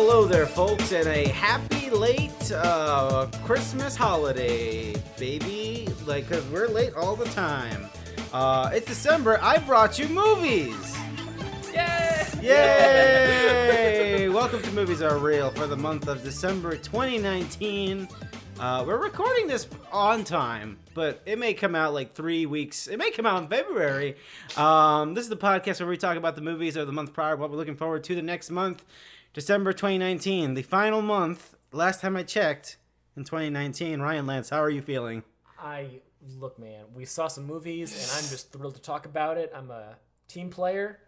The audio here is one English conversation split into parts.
Hello there, folks, and a happy late Christmas holiday, baby. Like, 'cause we're late all the time. It's December. I brought you movies. Yay! Yay! Welcome to Movies Are Real for the month of December 2019. We're recording this on time, but it may come out like 3 weeks. It may come out in February. This is the podcast where we talk about the movies of the month prior, what we're looking forward to the next month, December 2019, the final month. Last time I checked, in 2019. Ryan Lance, how are you feeling? Look, man, we saw some movies, and I'm just thrilled to talk about it. I'm a team player.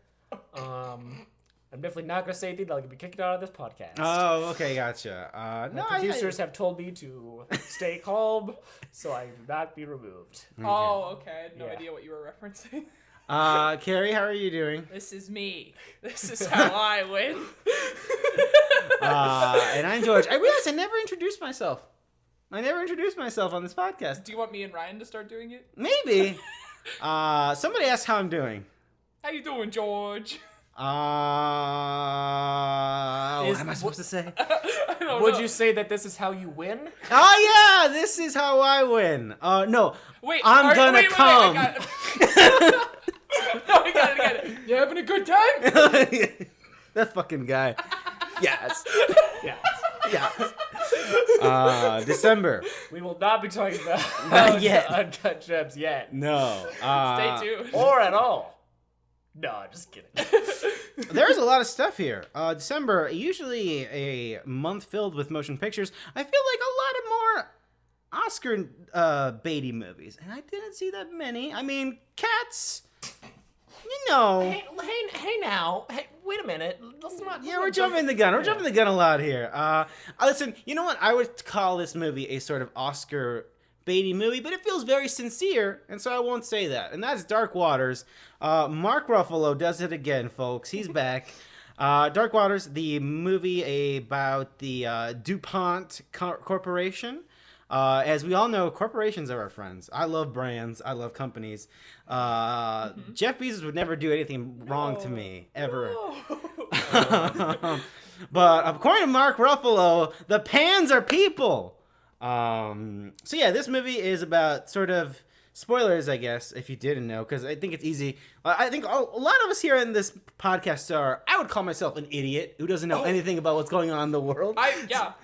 I'm definitely not going to say anything that'll be kicked out of this podcast. Oh, okay, gotcha. My producers have told me to stay calm, so I do not be removed. Okay. Oh, okay. I had no idea what you were referencing. Carrie, how are you doing? This is me. This is how I win. And I'm George. I realized I never introduced myself. I never introduced myself on this podcast. Do you want me and Ryan to start doing it? Maybe. Somebody asked how I'm doing. How you doing, George? What am I supposed to say? I don't know. Would you say that this is how you win? Oh, yeah, this is how I win. No, wait, I'm gonna come. Wait, I got it. You having a good time? That fucking guy. Yes. Yes. Yes. December. We will not be talking about Not yet. Uncut Gems yet. No. Stay tuned. Or at all. No, I'm just kidding. There's a lot of stuff here. December, usually a month filled with motion pictures. I feel like a lot of more Oscar baity movies, and I didn't see that many. I mean, Cats, you know. Hey now. Hey, wait a minute. We're jumping the gun. We're jumping the gun a lot here. Listen, you know what? I would call this movie a sort of Oscar baity movie, but it feels very sincere, and so I won't say that. And that's Dark Waters. Mark Ruffalo does it again, folks. He's back. Dark Waters, the movie about the DuPont Corporation. As we all know, corporations are our friends. I love brands. I love companies. Jeff Bezos would never do anything wrong to me, ever. No. But according to Mark Ruffalo, the Pans are people. So yeah, this movie is about sort of spoilers, I guess, if you didn't know, because I think it's easy. I think a lot of us here in this podcast I would call myself an idiot who doesn't know anything about what's going on in the world.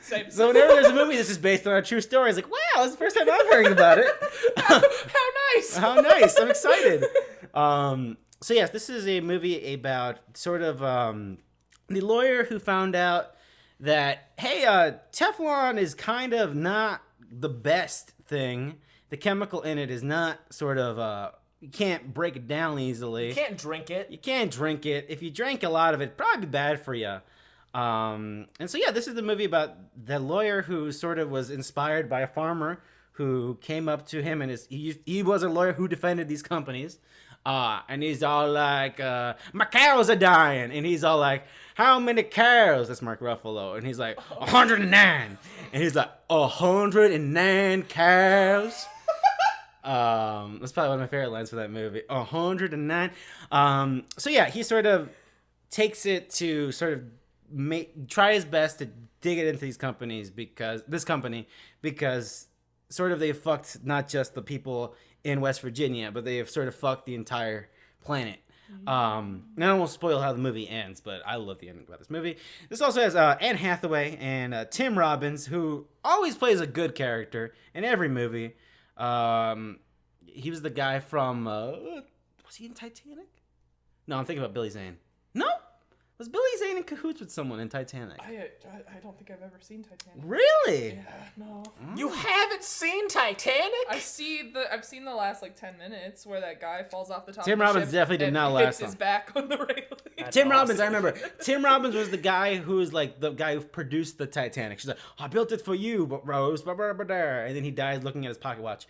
Same. So whenever there's a movie this is based on a true story, it's like, wow, it's the first time I'm hearing about it. How nice. How nice. I'm excited. So yes, this is a movie about sort of the lawyer who found out that, hey, Teflon is kind of not the best thing. The chemical in it is not sort of, you can't break it down easily. You can't drink it. You can't drink it. If you drank a lot of it, it'd probably be bad for you. And so, yeah, this is the movie about the lawyer who sort of was inspired by a farmer who came up to him, and he was a lawyer who defended these companies. And he's all like, my cows are dying. And he's all like, how many cows? That's Mark Ruffalo. And he's like, 109. And he's like, 109 cows? That's probably one of my favorite lines for that movie. 109. So yeah, he sort of takes it to sort of try his best to dig it into these companies because sort of they fucked not just the people in West Virginia, but they have sort of fucked the entire planet. And I won't spoil how the movie ends, but I love the ending about this movie. This also has Anne Hathaway and Tim Robbins, who always plays a good character in every movie. He was the guy from was he in Titanic? No, I'm thinking about Billy Zane. No? Was Billy Zane in cahoots with someone in Titanic? I don't think I've ever seen Titanic. Really? Yeah, no. You haven't seen Titanic? I've seen the last like 10 minutes where that guy falls off the top Tim of the Robbins ship definitely did and not hits last his long. back on the railing. Tim Robbins, I remember. Tim Robbins was the guy who was like the guy who produced the Titanic. She's like, I built it for you, but Rose, blah, blah, blah, blah. And then he dies looking at his pocket watch.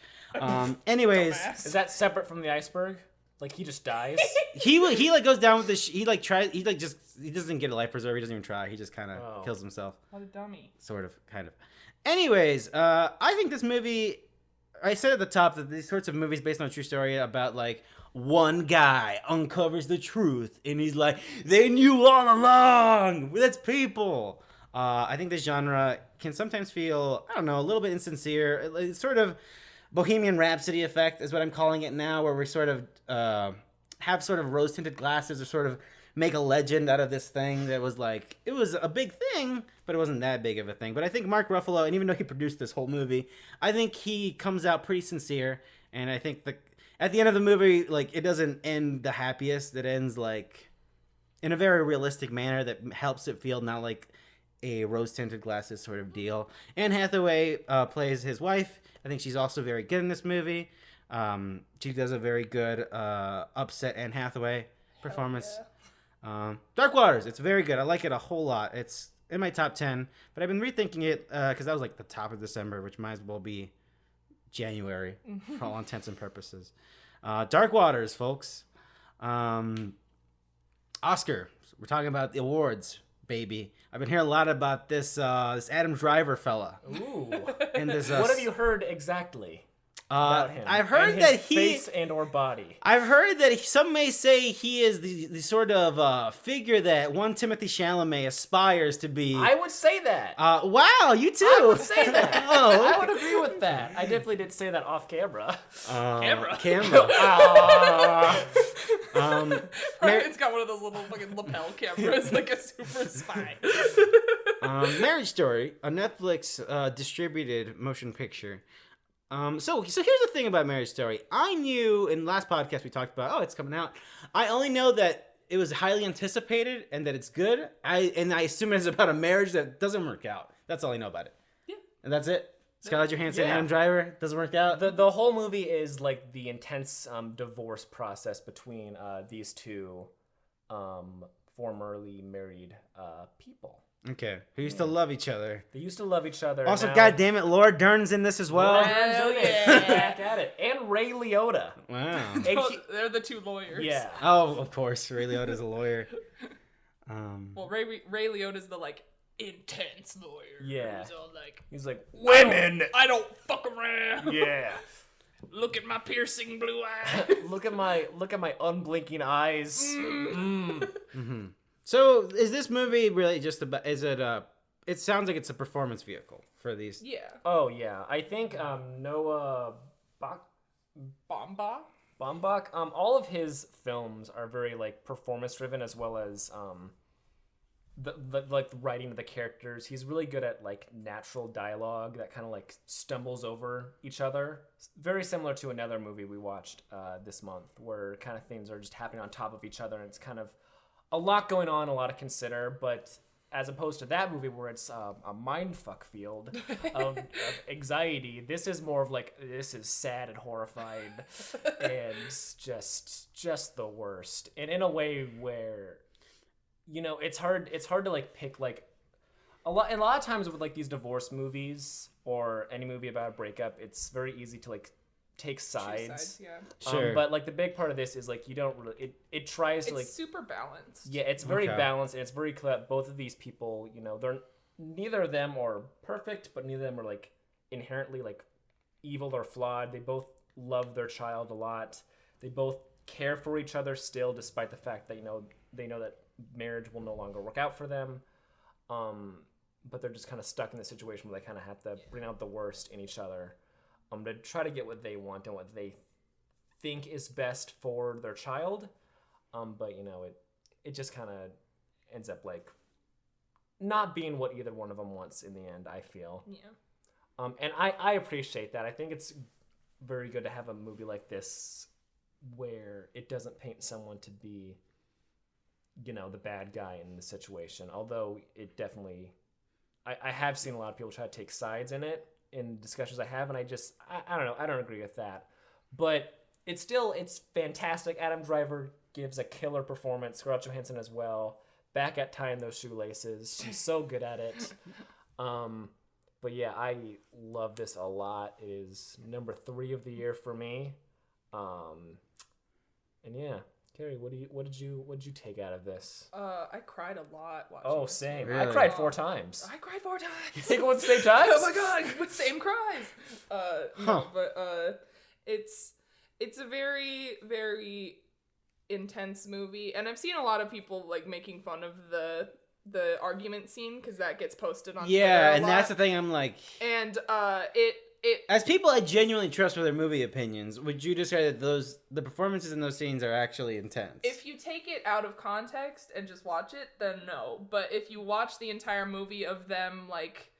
Anyways, Is that separate from the iceberg? Like he just dies? he like goes down with this. He like tries. He like just he doesn't get a life preserver. He doesn't even try. He just kind of kills himself. What a dummy. Sort of, kind of. Anyways, I think this movie. I said at the top that these sorts of movies based on a true story about like one guy uncovers the truth and he's like, they knew all along. That's people. I think this genre can sometimes feel, I don't know, a little bit insincere. It's sort of Bohemian Rhapsody effect is what I'm calling it now, where we sort of have sort of rose-tinted glasses or sort of make a legend out of this thing that was like, it was a big thing, but it wasn't that big of a thing. But I think Mark Ruffalo, and even though he produced this whole movie, I think he comes out pretty sincere, and I think at the end of the movie, like, it doesn't end the happiest. It ends, like, in a very realistic manner that helps it feel not like a rose-tinted glasses sort of deal. Anne Hathaway plays his wife. I think she's also very good in this movie. She does a very good upset Anne Hathaway performance. Dark Waters, it's very good. I like it a whole lot. It's in my top 10, but I've been rethinking it because that was like the top of December, which might as well be January for all intents and purposes. Dark Waters, folks. Oscar, we're talking about the awards, baby. I've been hearing a lot about this Adam Driver fella. Ooh. And this, what have you heard exactly about him? I've heard and that his he face and or body. I've heard that some may say he is the sort of figure that one Timothy Chalamet aspires to be. I would say that. Wow, you too. I would say that. Oh, I would agree with that. I definitely did say that off camera. Camera. It's got one of those little fucking lapel cameras, like a super spy. Marriage Story, a Netflix distributed motion picture. So here's the thing about Marriage Story. I knew in the last podcast we talked about, it's coming out. I only know that it was highly anticipated and that it's good. I assume it's about a marriage that doesn't work out. That's all I know about it. Yeah. And that's it. Scarlett Johansson, Adam Driver, doesn't work out. The whole movie is like the intense divorce process between these two formerly married people. Okay, who used to love each other. They used to love each other. Also, now, God damn it, Laura Dern's in this as well. Back at it. And Ray Liotta. Wow. They're the two lawyers. Yeah. Oh, of course, Ray Liotta's a lawyer. Well, Ray Liotta's the like intense lawyer. Yeah. He's like women. I don't fuck around. Yeah. Look at my piercing blue eye. look at my unblinking eyes. Mm-hmm. So is this movie really just about? Is it it sounds like it's a performance vehicle for these. Yeah. Oh yeah, I think Noah Baumbach. All of his films are very like performance driven as well as the writing of the characters. He's really good at like natural dialogue that kind of like stumbles over each other. Very similar to another movie we watched this month, where kind of things are just happening on top of each other, and it's kind of a lot going on, a lot to consider. But as opposed to that movie where it's a mindfuck field of anxiety, this is more of like, this is sad and horrified and just the worst. And in a way where, you know, it's hard to like pick like a lot of times with like these divorce movies or any movie about a breakup, it's very easy to like take sides. Yeah. Sure. But like the big part of this is like you don't really it tries to like super balanced. Yeah, it's very balanced, and it's very clear that both of these people, you know, they're neither of them are perfect, but neither of them are like inherently like evil or flawed. They both love their child a lot. They both care for each other still, despite the fact that, you know, they know that marriage will no longer work out for them. But they're just kind of stuck in the situation where they kind of have to bring out the worst in each other. To try to get what they want and what they think is best for their child. But, you know, it just kind of ends up, like, not being what either one of them wants in the end, I feel. Yeah. And I appreciate that. I think it's very good to have a movie like this where it doesn't paint someone to be, you know, the bad guy in the situation. Although it definitely... I have seen a lot of people try to take sides in it, in discussions I have, and I don't know, I don't agree with that. But it's fantastic. Adam Driver gives a killer performance. Scarlett Johansson as well. Back at tying those shoelaces. She's so good at it. But yeah, I love this a lot. It is number 3 of the year for me. And yeah. Carrie, what did you take out of this? I cried a lot watching. Oh, same. Really? I cried 4 times. I cried 4 times. You think it was the same time? Oh my god, with same cries. No, but it's a very, very intense movie, and I've seen a lot of people like making fun of the the argument scene, because that gets posted on Yeah, Twitter and that's the thing. I'm like, and it as people I genuinely trust for their movie opinions, would you describe that the performances in those scenes are actually intense? if you take it out of context and just watch it, then no. But if you watch the entire movie of them like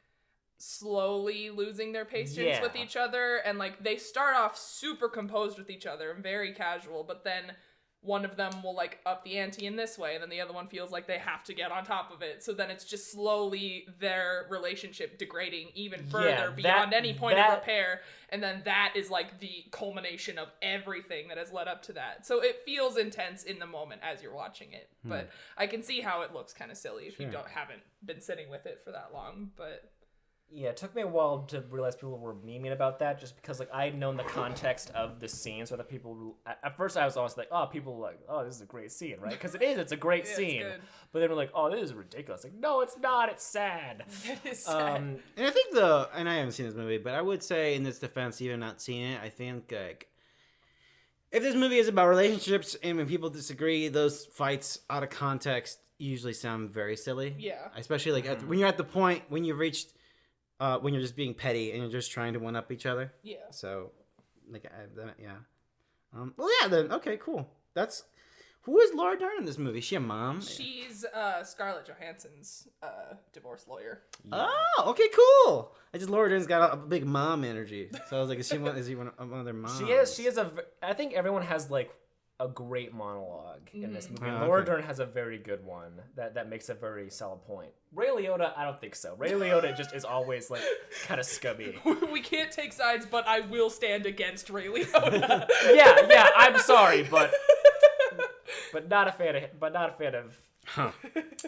slowly losing their patience with each other, and like they start off super composed with each other and very casual, but then one of them will like up the ante in this way, and then the other one feels like they have to get on top of it. So then it's just slowly their relationship degrading even further beyond any point of repair. And then that is like the culmination of everything that has led up to that. So it feels intense in the moment as you're watching it. But I can see how it looks kind of silly if you haven't been sitting with it for that long. But yeah, it took me a while to realize people were memeing about that, just because like I'd known the context of the scene, so that people at first I was always like, oh, people were like, oh, this is a great scene, right? Because it's a great scene. But they were like, oh, this is ridiculous. Like, no, it's not. It's sad. It is sad. And I think and I haven't seen this movie, but I would say in this defense, even not seeing it, I think like if this movie is about relationships and when people disagree, those fights out of context usually sound very silly. Yeah. Especially like when you're at the point when you've reached. When you're just being petty and you're just trying to one-up each other. Yeah. So, like, yeah. Well, yeah, then. Okay, cool. Who is Laura Dern in this movie? Is she a mom? She's Scarlett Johansson's divorce lawyer. Yeah. Oh, okay, cool. Laura Dern's got a big mom energy. So I was like, is he one of their moms? She is I think everyone has, like, a great monologue in this movie. Laura Dern has a very good one that makes a very solid point. Ray Liotta, I don't think so. Ray Liotta just is always like kind of scummy. We can't take sides, but I will stand against Ray Liotta. yeah, I'm sorry, but not a fan of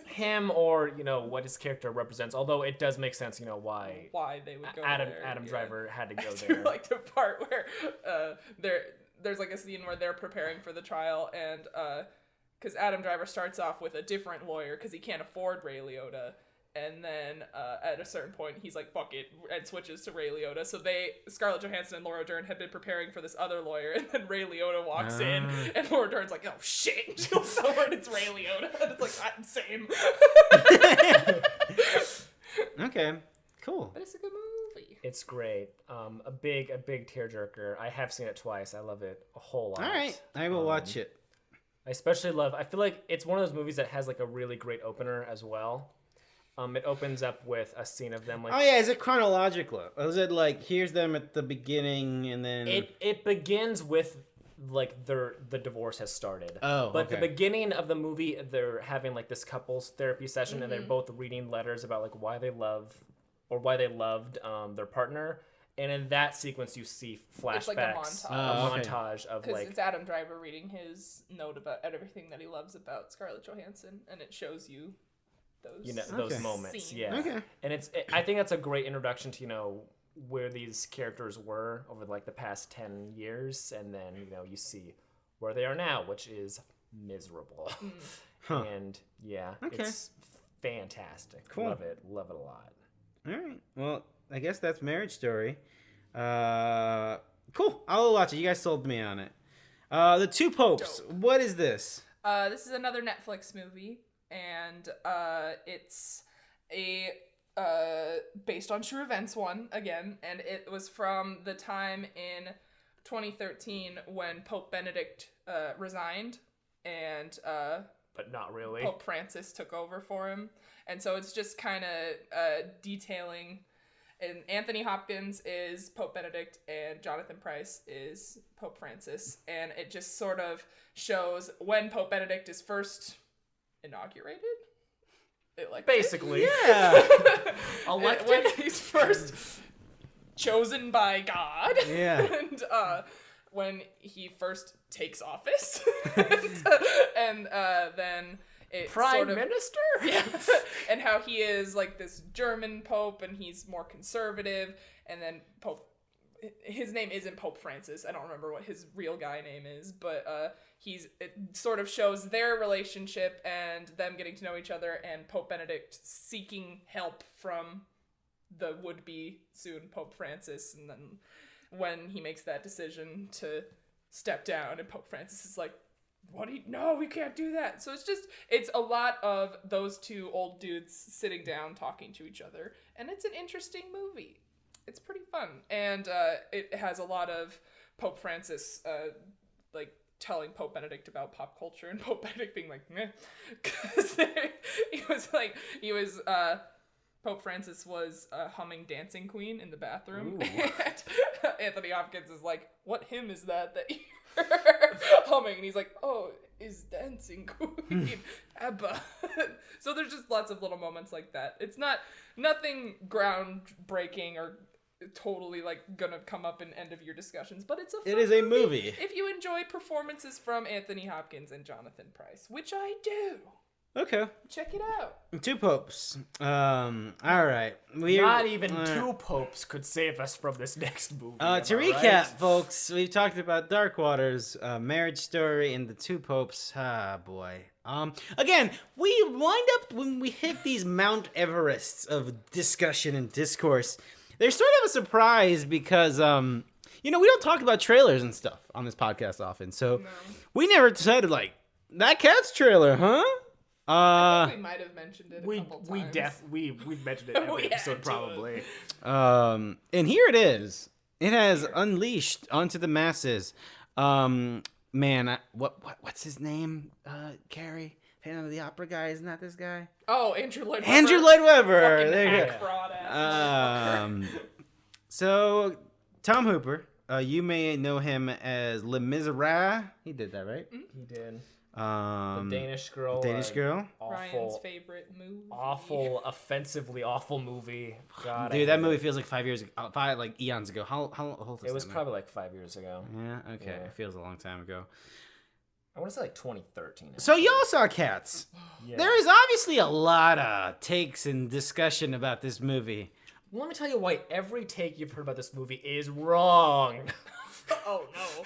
him or what his character represents. Although it does make sense, why they would go Adam Driver had to go there. Like the part where there's like a scene where they're preparing for the trial, and because Adam Driver starts off with a different lawyer because he can't afford Ray Liotta, and then at a certain point he's like, fuck it, and switches to Ray Liotta. So Scarlett Johansson and Laura Dern had been preparing for this other lawyer, and then Ray Liotta walks in, and Laura Dern's like, oh shit, and she looks over and it's Ray Liotta, and it's like, same. Okay, cool. But it's a good movie. It's great. A big tearjerker. I have seen it twice. I love it a whole lot. All right, I will watch it. I feel like it's one of those movies that has like a really great opener as well. It opens up with a scene of them like. Oh yeah, is it chronological? Or is it like here's them at the beginning and then? It begins with like the divorce has started. Oh, but the beginning of the movie, they're having like this couples therapy session, and they're both reading letters about like why they loved their partner. And in that sequence, you see flashbacks, it's like a montage of like it's Adam Driver reading his note about everything that he loves about Scarlett Johansson, and it shows you those those moments. Scenes. Yeah, okay. And I think that's a great introduction to where these characters were over like the past 10 years, and then you see where they are now, which is miserable. And it's fantastic. Cool. Love it a lot. All right. Well, I guess that's Marriage Story. Cool. I'll watch it. You guys sold me on it. The Two Popes. Dope. What is this? This is another Netflix movie, and it's a based on true events one again, and it was from the time in 2013 when Pope Benedict resigned, and but not really. Pope Francis took over for him. And so it's just kind of detailing, and Anthony Hopkins is Pope Benedict and Johnathan Pryce is Pope Francis. And it just sort of shows when Pope Benedict is first inaugurated? Elected? Basically. Yeah. Elected? When he's first chosen by God. Yeah. And when he first takes office. and then... Prime Minister? Yeah. And how he is like this German Pope and he's more conservative. And then his name isn't Pope Francis. I don't remember what his real guy name is, but it sort of shows their relationship and them getting to know each other, and Pope Benedict seeking help from the would-be soon Pope Francis. And then when he makes that decision to step down, and Pope Francis is like, no, we can't do that. So it's a lot of those two old dudes sitting down talking to each other. And it's an interesting movie. It's pretty fun. And it has a lot of Pope Francis, like, telling Pope Benedict about pop culture, and Pope Benedict being like, meh. Because Pope Francis was humming Dancing Queen in the bathroom. And Anthony Hopkins is like, what hymn is that you're humming? And he's like, oh, is Dancing Queen Abba. So there's just lots of little moments like that. It's nothing groundbreaking or totally like gonna come up in end of year discussions, but it's it is a movie if you enjoy performances from Anthony Hopkins and Johnathan Pryce, which I do. Okay, check it out. Two popes. All right, not even two popes could save us from this next movie. To recap, folks, we've talked about Dark Waters, Marriage Story, and the two popes. Ah, boy. Again, we wind up when we hit these Mount Everests of discussion and discourse. They're sort of a surprise because, we don't talk about trailers and stuff on this podcast often. So we never decided, like, that Cats trailer, huh? I think we might have mentioned it a couple times. We've mentioned it every episode, probably. And here it is. It has unleashed onto the masses. What's his name, Carrie? Phantom of the Opera guy, isn't that this guy? Oh, Andrew Lloyd Webber. Andrew Lloyd Webber. Fucking there you go. fraud ass. So Tom Hooper, you may know him as Les Miserables. He did that, right? Mm-hmm. He did. The Danish Girl. Awful, Ryan's favorite movie. Awful, offensively awful movie. God, dude, that movie feels like 5 years ago. Like eons ago. How old it was probably like 5 years ago. Yeah. Okay. Yeah. It feels a long time ago. I want to say like 2013. So y'all saw Cats. Yeah. There is obviously a lot of takes and discussion about this movie. Let me tell you why every take you've heard about this movie is wrong. Oh, no.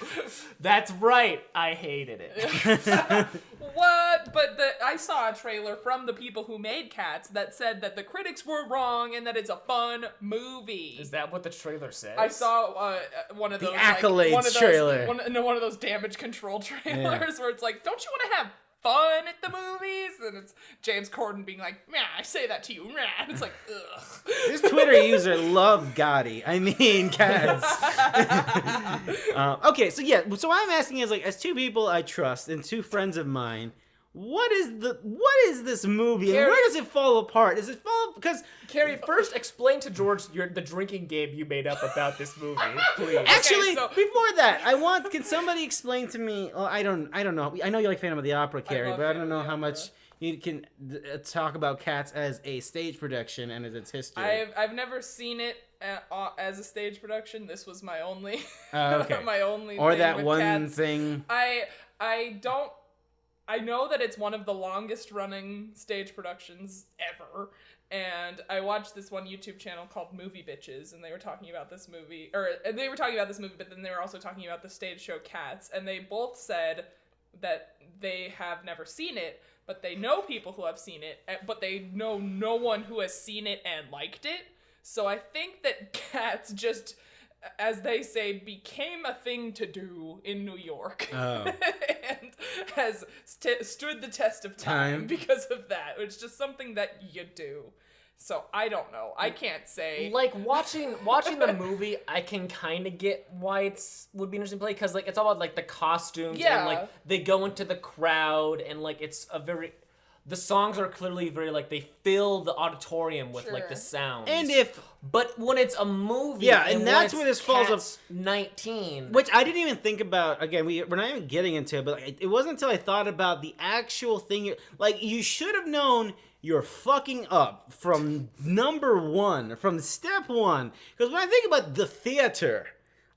That's right. I hated it. What? But I saw a trailer from the people who made Cats that said that the critics were wrong and that it's a fun movie. Is that what the trailer says? I saw one of those accolades trailer. One of those damage control trailers where it's like, don't you want to have fun at the movies? And it's James Corden being like, "Meh, I say that to you." Meh. And it's like, ugh. This Twitter user loved Gotti. I mean, Cats. Okay, so what I'm asking is, like, as two people I trust and two friends of mine, what is this movie, Carrie, and where does it fall apart? Does it fall because Carrie, first explain to George the drinking game you made up about this movie, please. Actually, before that, can somebody explain to me? Well, I don't know. I know you like Phantom of the Opera, Carrie, but I don't know how much you can talk about Cats as a stage production and as its history. I've never seen it as a stage production. This was my only okay. my only or thing that with one Cats. thing. I know that it's one of the longest running stage productions ever, and I watched this one YouTube channel called Movie Bitches, and they were talking about this movie, but then they were also talking about the stage show Cats, and they both said that they have never seen it, but they know people who have seen it, but they know no one who has seen it and liked it. So I think that Cats just, as they say, became a thing to do in New York. Oh. And has stood the test of time because of that. It's just something that you do. So I don't know. I can't say. Like, watching the movie, I can kind of get why would be interesting to play, because, like, it's all about, like, the costumes and, like, they go into the crowd and, like, it's a very... The songs are clearly very, like, they fill the auditorium with, like, the sounds. But when it's a movie, and that's where this falls off. 19, which I didn't even think about. Again, we're not even getting into it, but like, it wasn't until I thought about the actual thing. Like, you should have known you're fucking up from number one, from step one. Because when I think about the theater,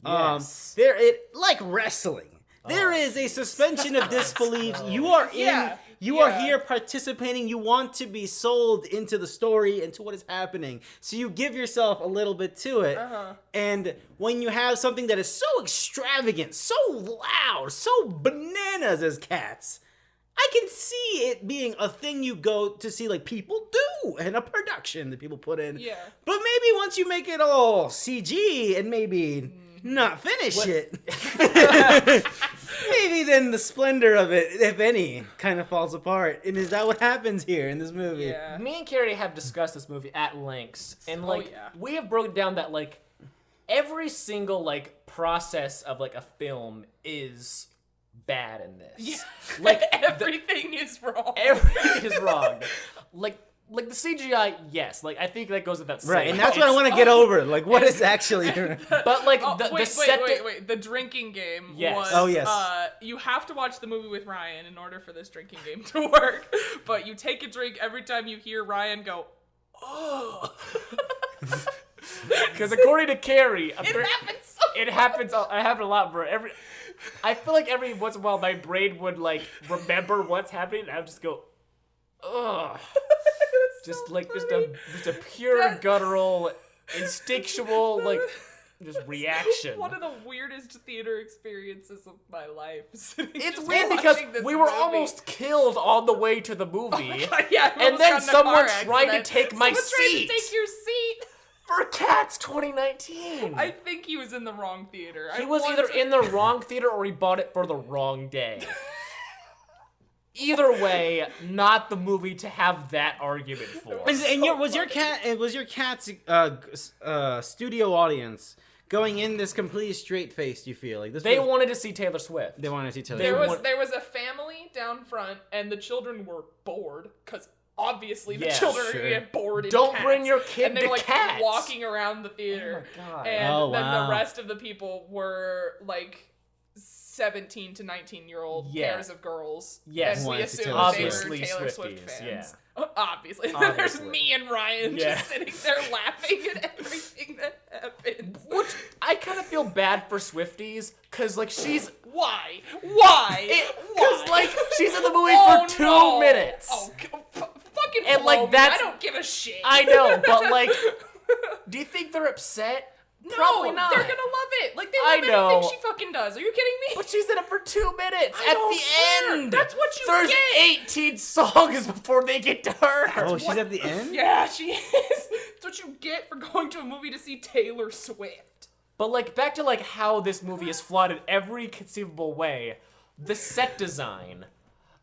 like wrestling. There is a suspension of disbelief. You are in. You are here participating. You want to be sold into the story and to what is happening. So you give yourself a little bit to it. And when you have something that is so extravagant, so loud, so bananas as Cats, I can see it being a thing you go to see, like, people do, and a production that people put in. Yeah. But maybe once you make it all CG and maybe not finish it, maybe then the splendor of it, if any, kind of falls apart. And is that what happens here in this movie? Yeah. Me and Carrie have discussed this movie at lengths, and like yeah. we have broken down that like every single like process of like a film is bad in this. Yeah. Like everything is wrong. everything is wrong. Like the CGI, yes. Like I think that goes with that. Right, and that's what I want to get over. Like, what is actually? But like the set. Wait. The drinking game Yes. was. Oh, yes. You have to watch the movie with Ryan in order for this drinking game to work. But you take a drink every time you hear Ryan go, "Oh." Because according to Carrie, It happens so it happens. It happened a lot, bro. I feel like every once in a while my brain would like remember what's happening, and I would just go, ugh. Just a pure guttural, instinctual like just reaction. One of the weirdest theater experiences of my life. It's weird because we were almost killed on the way to the movie, yeah, and then someone tried to take my Someone tried seat to take your seat. for Cats 2019. I think he was in the wrong theater. He was either in the wrong theater or he bought it for the wrong day. Either way, not the movie to have that argument for. And was your cat's studio audience going in this completely straight faced? You feel like this? They wanted to see Taylor Swift. They wanted to see Taylor. There was a family down front, and the children were bored because obviously the Yeah, children sure. are gonna get bored. In Don't Cats. bring your kid and they're to like Cats. walking around the theater. Oh my God. And then wow. the rest of the people were like 17 to 19-year-old Yeah. pairs of girls. Yes. And we Wanted to assumed Taylor they Obviously were Taylor Swift Swifties, fans. yeah. Obviously. And then there's Obviously. me and Ryan Yeah. just sitting there laughing at everything that happens. Which I kind of feel bad for Swifties, cause like she's Why? cause like she's in the movie for 2 minutes. Oh, fucking And, blow like, me. that's- I don't give a shit. I know, but like, do you think they're upset? No, Probably not. They're gonna love it. Like they I love know. anything she fucking does. Are you kidding me? But she's in it for 2 minutes I at don't the care. end. That's what you There's get. 18 songs before they get to her. Oh, she's at the end. Yeah, she is. That's what you get for going to a movie to see Taylor Swift. But like back to like how this movie is flawed in every conceivable way. The set design.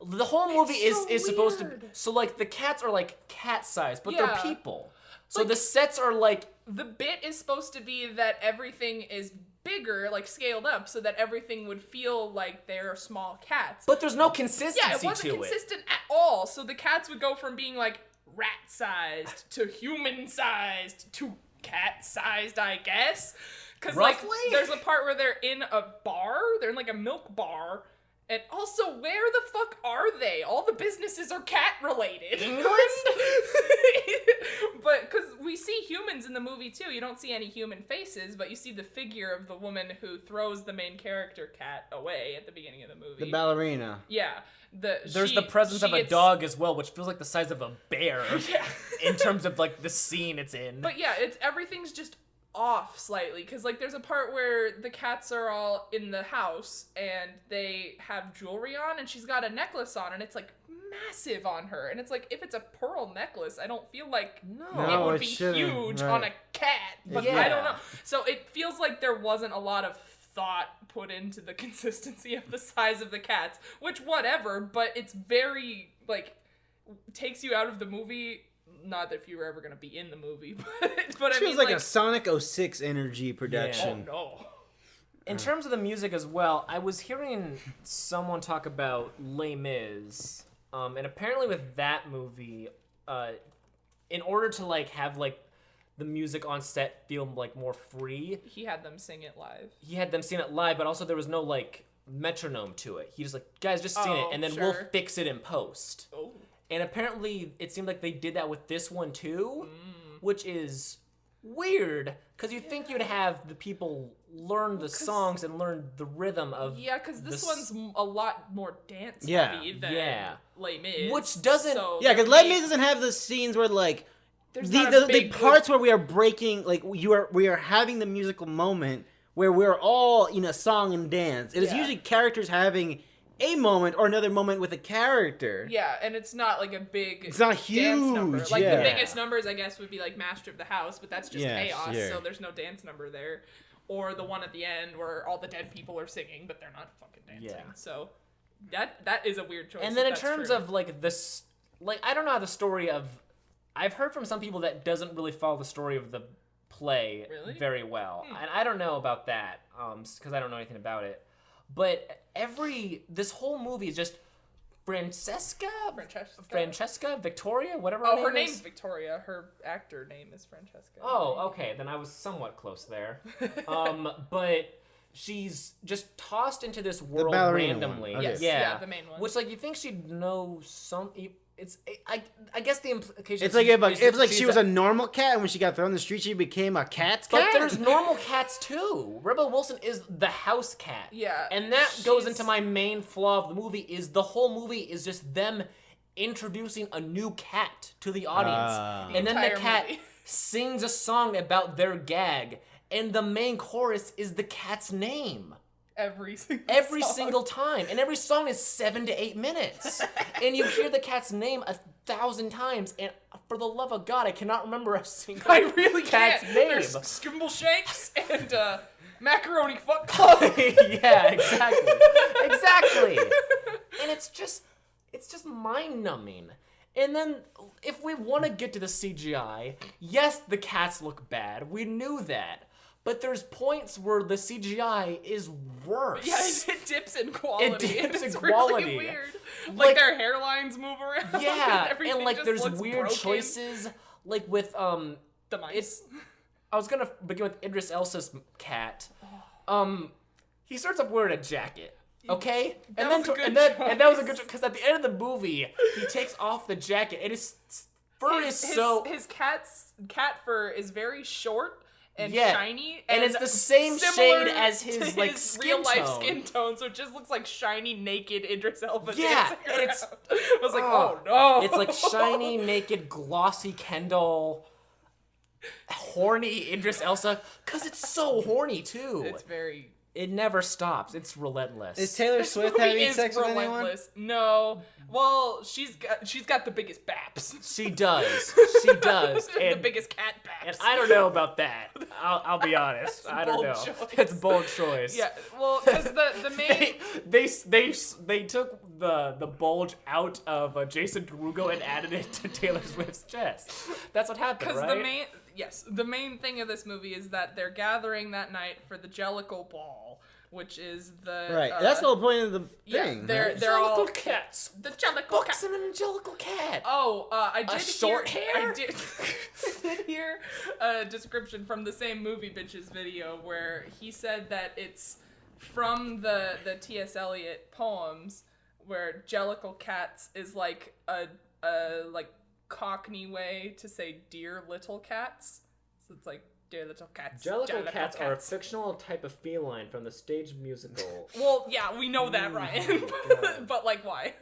The whole movie so is supposed to weird. so like the cats are like cat size, but Yeah. they're people. So Like- the sets are like The bit is supposed to be that everything is bigger, like scaled up, so that everything would feel like they're small cats. but there's no consistency Yeah, it wasn't to consistent at all. So the cats would go from being like rat-sized to human-sized to cat-sized, I guess. Because like Roughly? there's a part where they're in a bar. They're in like a milk bar. And also, where the fuck are they? All the businesses are cat-related. England? But because we see humans in the movie too. You don't see any human faces, but you see the figure of the woman who throws the main character cat away at the beginning of the movie. The ballerina. Yeah. There's the presence of a dog as well, which feels like the size of a bear Yeah. in terms of like the scene it's in. But yeah, everything's just off slightly because like there's a part where the cats are all in the house and they have jewelry on and she's got a necklace on and it's like massive on her and it's like if it's a pearl necklace I don't feel like it would it be shouldn't, huge right. on a cat, but Yeah. I don't know, so it feels like there wasn't a lot of thought put into the consistency of the size of the cats, which whatever, but it's very like takes you out of the movie. Not that if you were ever gonna be in the movie, but It I feels mean, like a Sonic 06 energy oh production. no. In terms of the music as well, I was hearing someone talk about Les Mis, and apparently with that movie, in order to like have like the music on set feel like more free, He had them sing it live. he had them sing it live, but also there was no like metronome to it. He just like, guys, just sing it, Oh, and then we'll sure. fix it in post. Oh. And apparently, it seemed like they did that with this one too, which is weird because you'd think you'd have the people learn the songs and learn the rhythm of Yeah, because this the one's a lot more dance Yeah. heavy than Yeah. Les Mis. Which doesn't- So Yeah, because there'd Les be- Mis doesn't have the scenes where like there's the, not a the big parts where we are breaking, like we are having the musical moment where we're all in a song and dance. It is Yeah. usually characters having a moment or another moment with a character. Yeah, and it's not like a big It's not dance number. huge, Like yeah. the biggest numbers, I guess, would be like Master of the House, but that's just Yeah, chaos, sure. so there's no dance number there. or the one at the end where all the dead people are singing, but they're not fucking dancing. Yeah. So that is a weird choice. And then in that's terms true. of like this, like I don't know how the story of, I've heard from some people that doesn't really follow the story of the play very well, and I don't know about that because I don't know anything about it. But this whole movie is just Francesca, Victoria, whatever. Her name's Victoria. Her actor name is Francesca. Oh, okay, then I was somewhat close there. But she's just tossed into this world randomly. Okay. Yes, yeah, the main one. Which, like, you think she'd know some. I guess the implication. It's like she was a normal cat, and when she got thrown in the street, she became a cat's cat. But there's normal cats too. Rebel Wilson is the house cat. Yeah, and that goes into my main flaw of the movie. Is the whole movie is just them introducing a new cat to the audience, and then the cat sings a song about their gag, and the main chorus is the cat's name. Every single time. And every song is 7 to 8 minutes. And you hear the cat's name 1,000 times, and for the love of God, I cannot remember a single cat's name. There's Skimble Shanks and Macaroni Fuck Club. Yeah, exactly. And it's just mind-numbing. And then, if we want to get to the CGI, yes, the cats look bad. We knew that. But there's points where the CGI is worse. Yeah, it dips in quality. It's really weird. Like their hairlines move around. Yeah, and like there's looks weird broken. choices. Like with the mice. I was gonna begin with Idris Elba's cat. He starts off wearing a jacket. Okay, and that was a good choice because at the end of the movie he takes off the jacket and his fur his cat fur is very short. And shiny, and it's the same shade as his like real life skin tone, so it just looks like shiny, naked Idris Elba. Yeah, and I was like, oh no! It's like shiny, naked, glossy Kendall, horny Idris Elba, because it's so horny too. It's very. It never stops. It's relentless. Is Taylor Swift having sex with anyone? No. Well, she's got the biggest baps. She does. And the biggest cat baps. And I don't know about that. I'll be honest. I don't know. It's a bold choice. Yeah. Well, because the main they took the bulge out of Jason Derulo and added it to Taylor Swift's chest. That's what happened, right? The main thing of this movie is that they're gathering that night for the Jellicle Ball, which is the right. That's the whole point of the thing. They're Jellicle all cats. The Jellicle Fox cat. and an Jellicle cat. Oh, I did short hair. I did hear a description from the same Movie Bitches video where he said that it's from the T.S. Eliot poems where Jellicle cats is like a Cockney way to say dear little cats. So it's like dear little cats. Jellicle cats are a fictional type of feline from the stage musical. Well, yeah, we know that, Ryan. But like, why?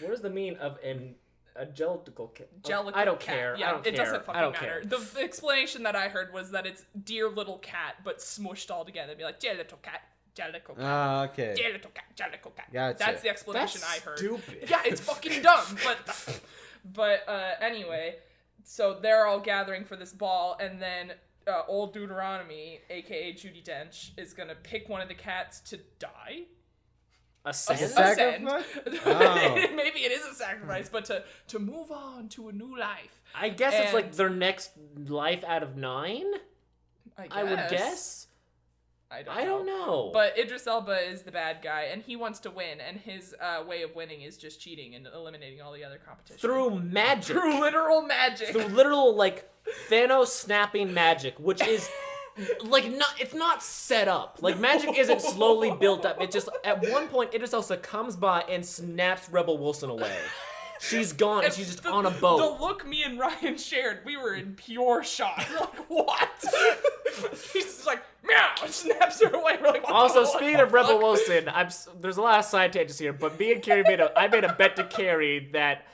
What is the meaning of a Jellicle cat? Jellicle I don't cat. care. Yeah, I don't it care. doesn't fucking matter. The explanation that I heard was that it's dear little cat, but smushed all together. It'd be like dear little cat. Jellicle cat. Oh, okay. Dear little cat. Jellicle cat. Gotcha. That's the explanation That's I heard. Stupid. Yeah, it's fucking dumb. But anyway, so they're all gathering for this ball, and then old Deuteronomy, aka Judi Dench, is gonna pick one of the cats to die. Ascend? Sacrifice? Oh. Maybe it is a sacrifice, but to move on to a new life. I guess it's like their next life out of 9? I would guess. I don't know. But Idris Elba is the bad guy, and he wants to win, and his way of winning is just cheating and eliminating all the other competition. Through magic. Through literal magic. Through literal, like, Thanos snapping magic, which is, like, it's not set up. Like, magic isn't slowly built up. It just, at one point, Idris Elba comes by and snaps Rebel Wilson away. She's gone, and she's just on a boat. The look me and Ryan shared, we were in pure shock. We're like, what? He's just like, meow, and snaps her away. We're like, what also, the speaking of Rebel Wilson, there's a lot of side tangents here, but me and Carrie I made a bet to Carrie that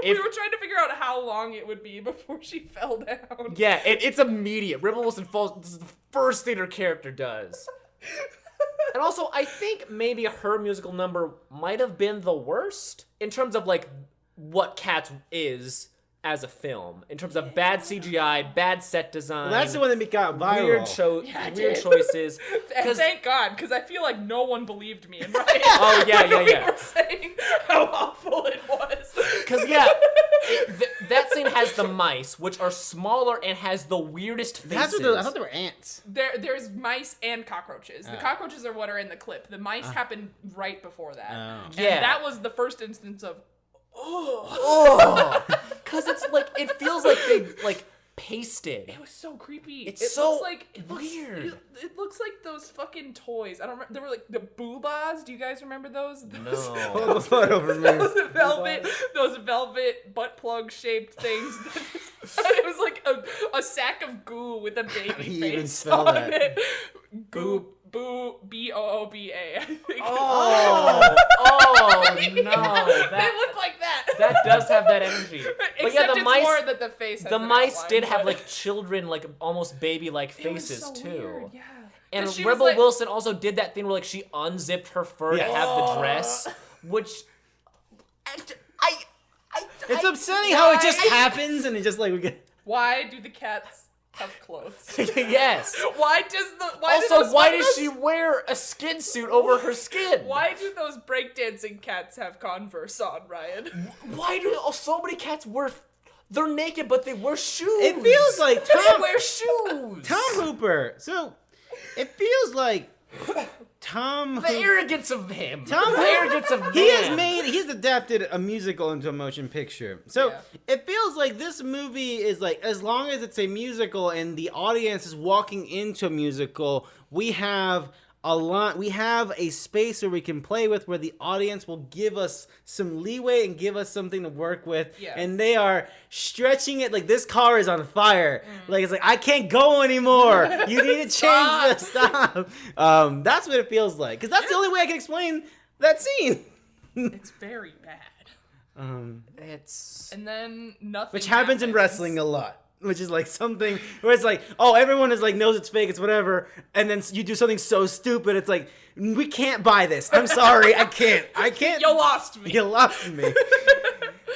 if... We were trying to figure out how long it would be before she fell down. Yeah, it's immediate. Rebel Wilson falls, this is the first thing her character does. And also, I think maybe her musical number might have been the worst in terms of, like, what Cats is as a film in terms of bad CGI, bad set design. Well, that's the one that got viral. Weird choices. And thank God, because I feel like no one believed me. And Ryan, oh yeah. We were saying how awful it was. Because that scene has the mice, which are smaller and has the weirdest faces. I thought they were ants. There's mice and cockroaches. The cockroaches are what are in the clip. The mice happened right before that. And that was the first instance of because it's like it feels like they like pasted. It was so creepy. It's it so looks like weird. It looks like those fucking toys. I don't remember. There were like the boobas. Do you guys remember those? No. Those velvet butt plug shaped things. It was like a sack of goo with a baby face on it. Goo. B-O-O-B-A, I think. Oh, no. They look like that. That does have that energy. But yeah, the mice, more that the face has the an mice outline, did have like children, like almost baby-like faces so too. Weird, yeah. And Rebel Wilson also did that thing where like she unzipped her fur to have the dress, which it's upsetting how it just happens and it just like we get. Why do the cats have clothes? Yes. Why does she wear a skin suit over her skin? Why do those breakdancing cats have Converse on, Ryan? Why do so many cats wear? They're naked, but they wear shoes. It feels like They wear shoes. Tom Hooper. So it feels like arrogance of him. The arrogance of man. He's adapted a musical into a motion picture. So it feels like this movie is like, as long as it's a musical and the audience is walking into a musical, we have a space where we can play with, where the audience will give us some leeway and give us something to work with. Yeah. And they are stretching it like this car is on fire. Like it's like, I can't go anymore. You need to change this. Stop. That's what it feels like. Because that's the only way I can explain that scene. It's very bad. And then nothing. Which happens in wrestling a lot. Which is like something where it's like, oh, everyone is like knows it's fake, it's whatever, and then you do something so stupid, it's like, we can't buy this. I'm sorry, I can't. You lost me.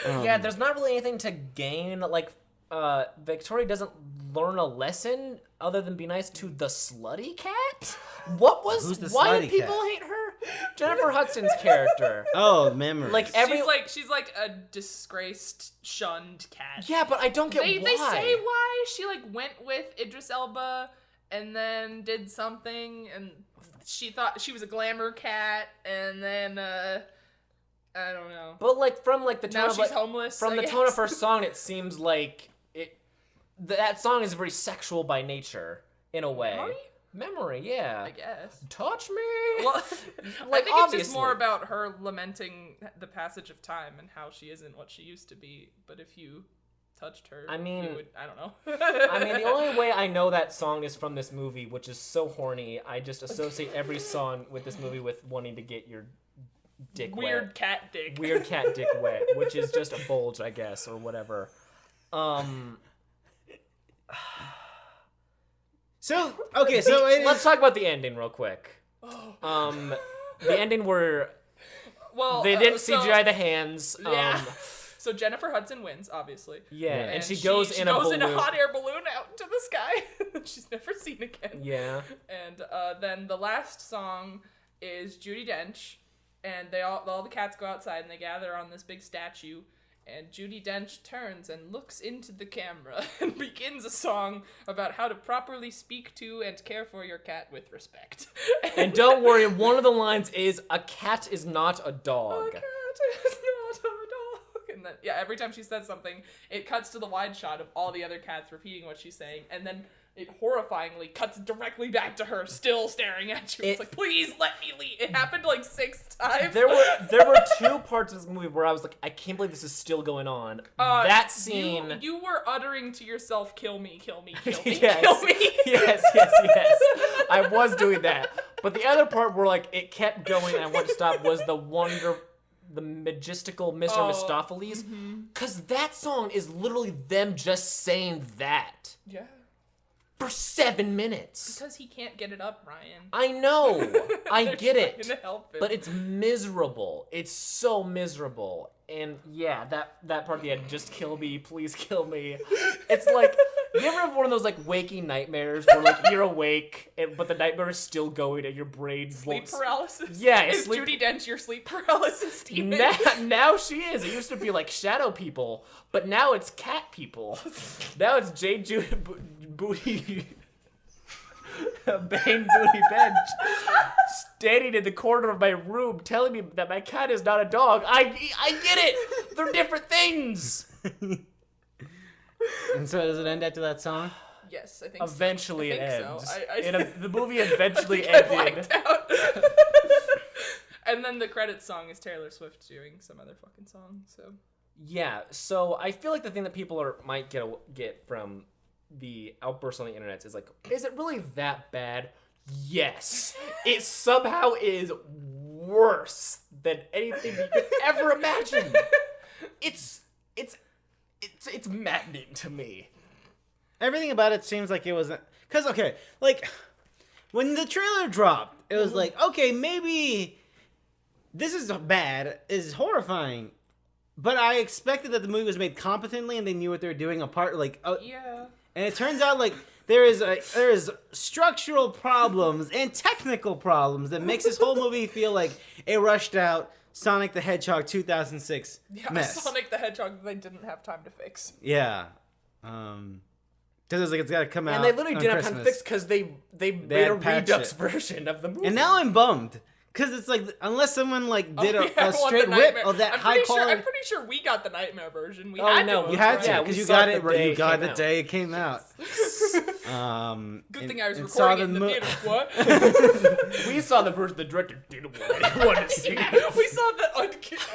Yeah, there's not really anything to gain. Like, Victoria doesn't learn a lesson other than be nice to the slutty cat. Why do people hate her? Jennifer Hudson's character. Oh, memories. Like she's like a disgraced, shunned cat. Yeah, but I don't get why. They say why she like went with Idris Elba and then did something, and she thought she was a glamour cat, and then I don't know. But like from like the tone now of she's homeless. From the tone of her song, it seems like that song is very sexual by nature in a way. Memory, yeah. I guess. Touch me. Well, like, I think it's just more about her lamenting the passage of time and how she isn't what she used to be. But if you touched her, I don't know. I mean, the only way I know that song is from this movie, which is so horny. I just associate every song with this movie with wanting to get your dick wet. Weird cat dick wet, which is just a bulge, I guess, or whatever. Let's talk about the ending real quick. The ending where they didn't CGI the hands. So Jennifer Hudson wins, obviously. Yeah, and she goes in a hot air balloon out into the sky that she's never seen again. Yeah. And then the last song is Judi Dench, and all the cats go outside and they gather on this big statue. And Judi Dench turns and looks into the camera and begins a song about how to properly speak to and care for your cat with respect. And don't worry, one of the lines is, "A cat is not a dog." A cat is not a dog. And then, every time she says something, it cuts to the wide shot of all the other cats repeating what she's saying, and then it horrifyingly cuts directly back to her, still staring at you. It's like, please let me leave. It happened like 6 times. There were 2 parts of this movie where I was like, I can't believe this is still going on. That scene. You were uttering to yourself, kill me, kill me, kill me, yes. kill me. Yes. I was doing that. But the other part where like it kept going and I wanted to stop was the majestical Mr. Mistopheles. Because that song is literally them just saying that. Yeah. For 7 minutes. Because he can't get it up, Ryan. I know. I get it. Help him. But it's miserable. It's so miserable. And yeah, that part at the end, just kill me, please kill me. It's like, you ever have one of those like waking nightmares where like you're awake, but the nightmare is still going and your brain Sleep paralysis? Yeah, Is Judi Dench your sleep paralysis demon? Now she is. It used to be like shadow people, but now it's cat people. Now it's Jade Booty... Bane Booty Bench standing in the corner of my room telling me that my cat is not a dog. I get it. They're different things. And so does it end after that song? Yes, I think eventually so. it ends. So. The movie eventually I ended. out. And then the credits song is Taylor Swift doing some other fucking song. So yeah, so I feel like the thing that people might get from the outburst on the internet is like, is it really that bad? Yes. It somehow is worse than anything you could ever imagine. It's maddening to me. Everything about it seems like it wasn't... Because, okay, like, when the trailer dropped, it was like, okay, maybe this is bad, is horrifying, but I expected that the movie was made competently and they knew what they were doing apart, like... yeah. And it turns out, like, there is structural problems and technical problems that makes this whole movie feel like a rushed out Sonic the Hedgehog 2006 mess. Sonic the Hedgehog that they didn't have time to fix. Yeah. Because it's like, it's got to come out. And they literally on didn't Christmas. have time to fix because they made a Redux version of the movie. And now I'm bummed. Because it's like, unless someone like did a straight rip of that high quality. I'm pretty sure we got the Nightmare version. You had to, because you got it. You got it the day it came out. Good thing I was recording in the theater. What? We saw the version the director didn't want to see. We saw the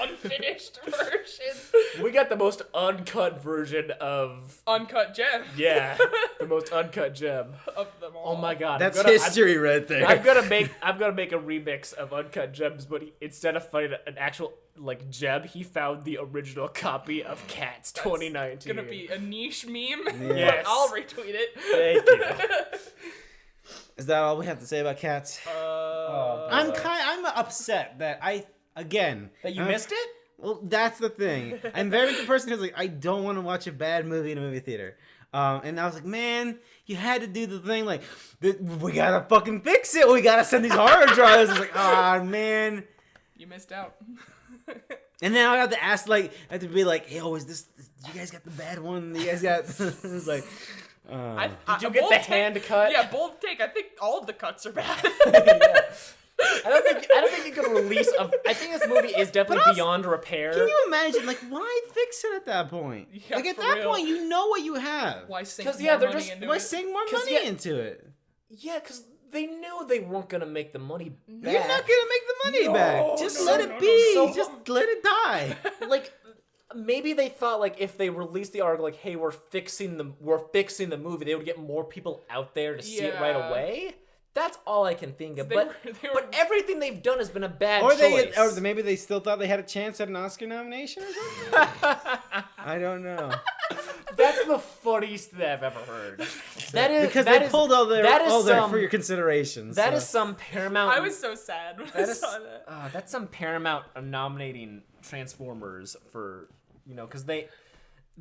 unfinished version. We got the most uncut version of Uncut Gem. Yeah, the most uncut gem of them all. Oh my god, that's history right there. I'm gonna make a remix of Uncut Gems, but instead of finding an actual like gem, he found the original copy of Cats 2019. It's gonna be a niche meme. Yes. I'll retweet it. Thank you. Is that all we have to say about Cats? I'm upset that that you missed it. Well, that's the thing. I'm very much a person who's like, I don't want to watch a bad movie in a movie theater. And I was like, man, you had to do the thing like, we gotta fucking fix it. We gotta send these horror drives. I was like, man. You missed out. And then I have to ask, like, I have to be like, yo, is this, you guys got the bad one? You guys got, it's like, did you get the hand cut? Yeah, bold take. I think all of the cuts are bad. Yeah. I don't think you could release I think this movie is definitely beyond repair. Can you imagine, like, why fix it at that point? Yeah, like, at that point, you know what you have. Why sink more money into it? Why sink more money into it? Yeah, because they knew they weren't going to make the money back. You're not going to make the money back. Just let it be. Just let it die. Like, maybe they thought, like, if they released the article, like, hey, we're fixing the movie, they would get more people out there to see it right away. That's all I can think of. But everything they've done has been a bad choice. Or maybe they still thought they had a chance at an Oscar nomination or something? I don't know. That's the funniest thing I've ever heard. Because they pulled all their for your considerations. That is some Paramount. I was so sad when I saw that. That's some Paramount nominating Transformers for, because they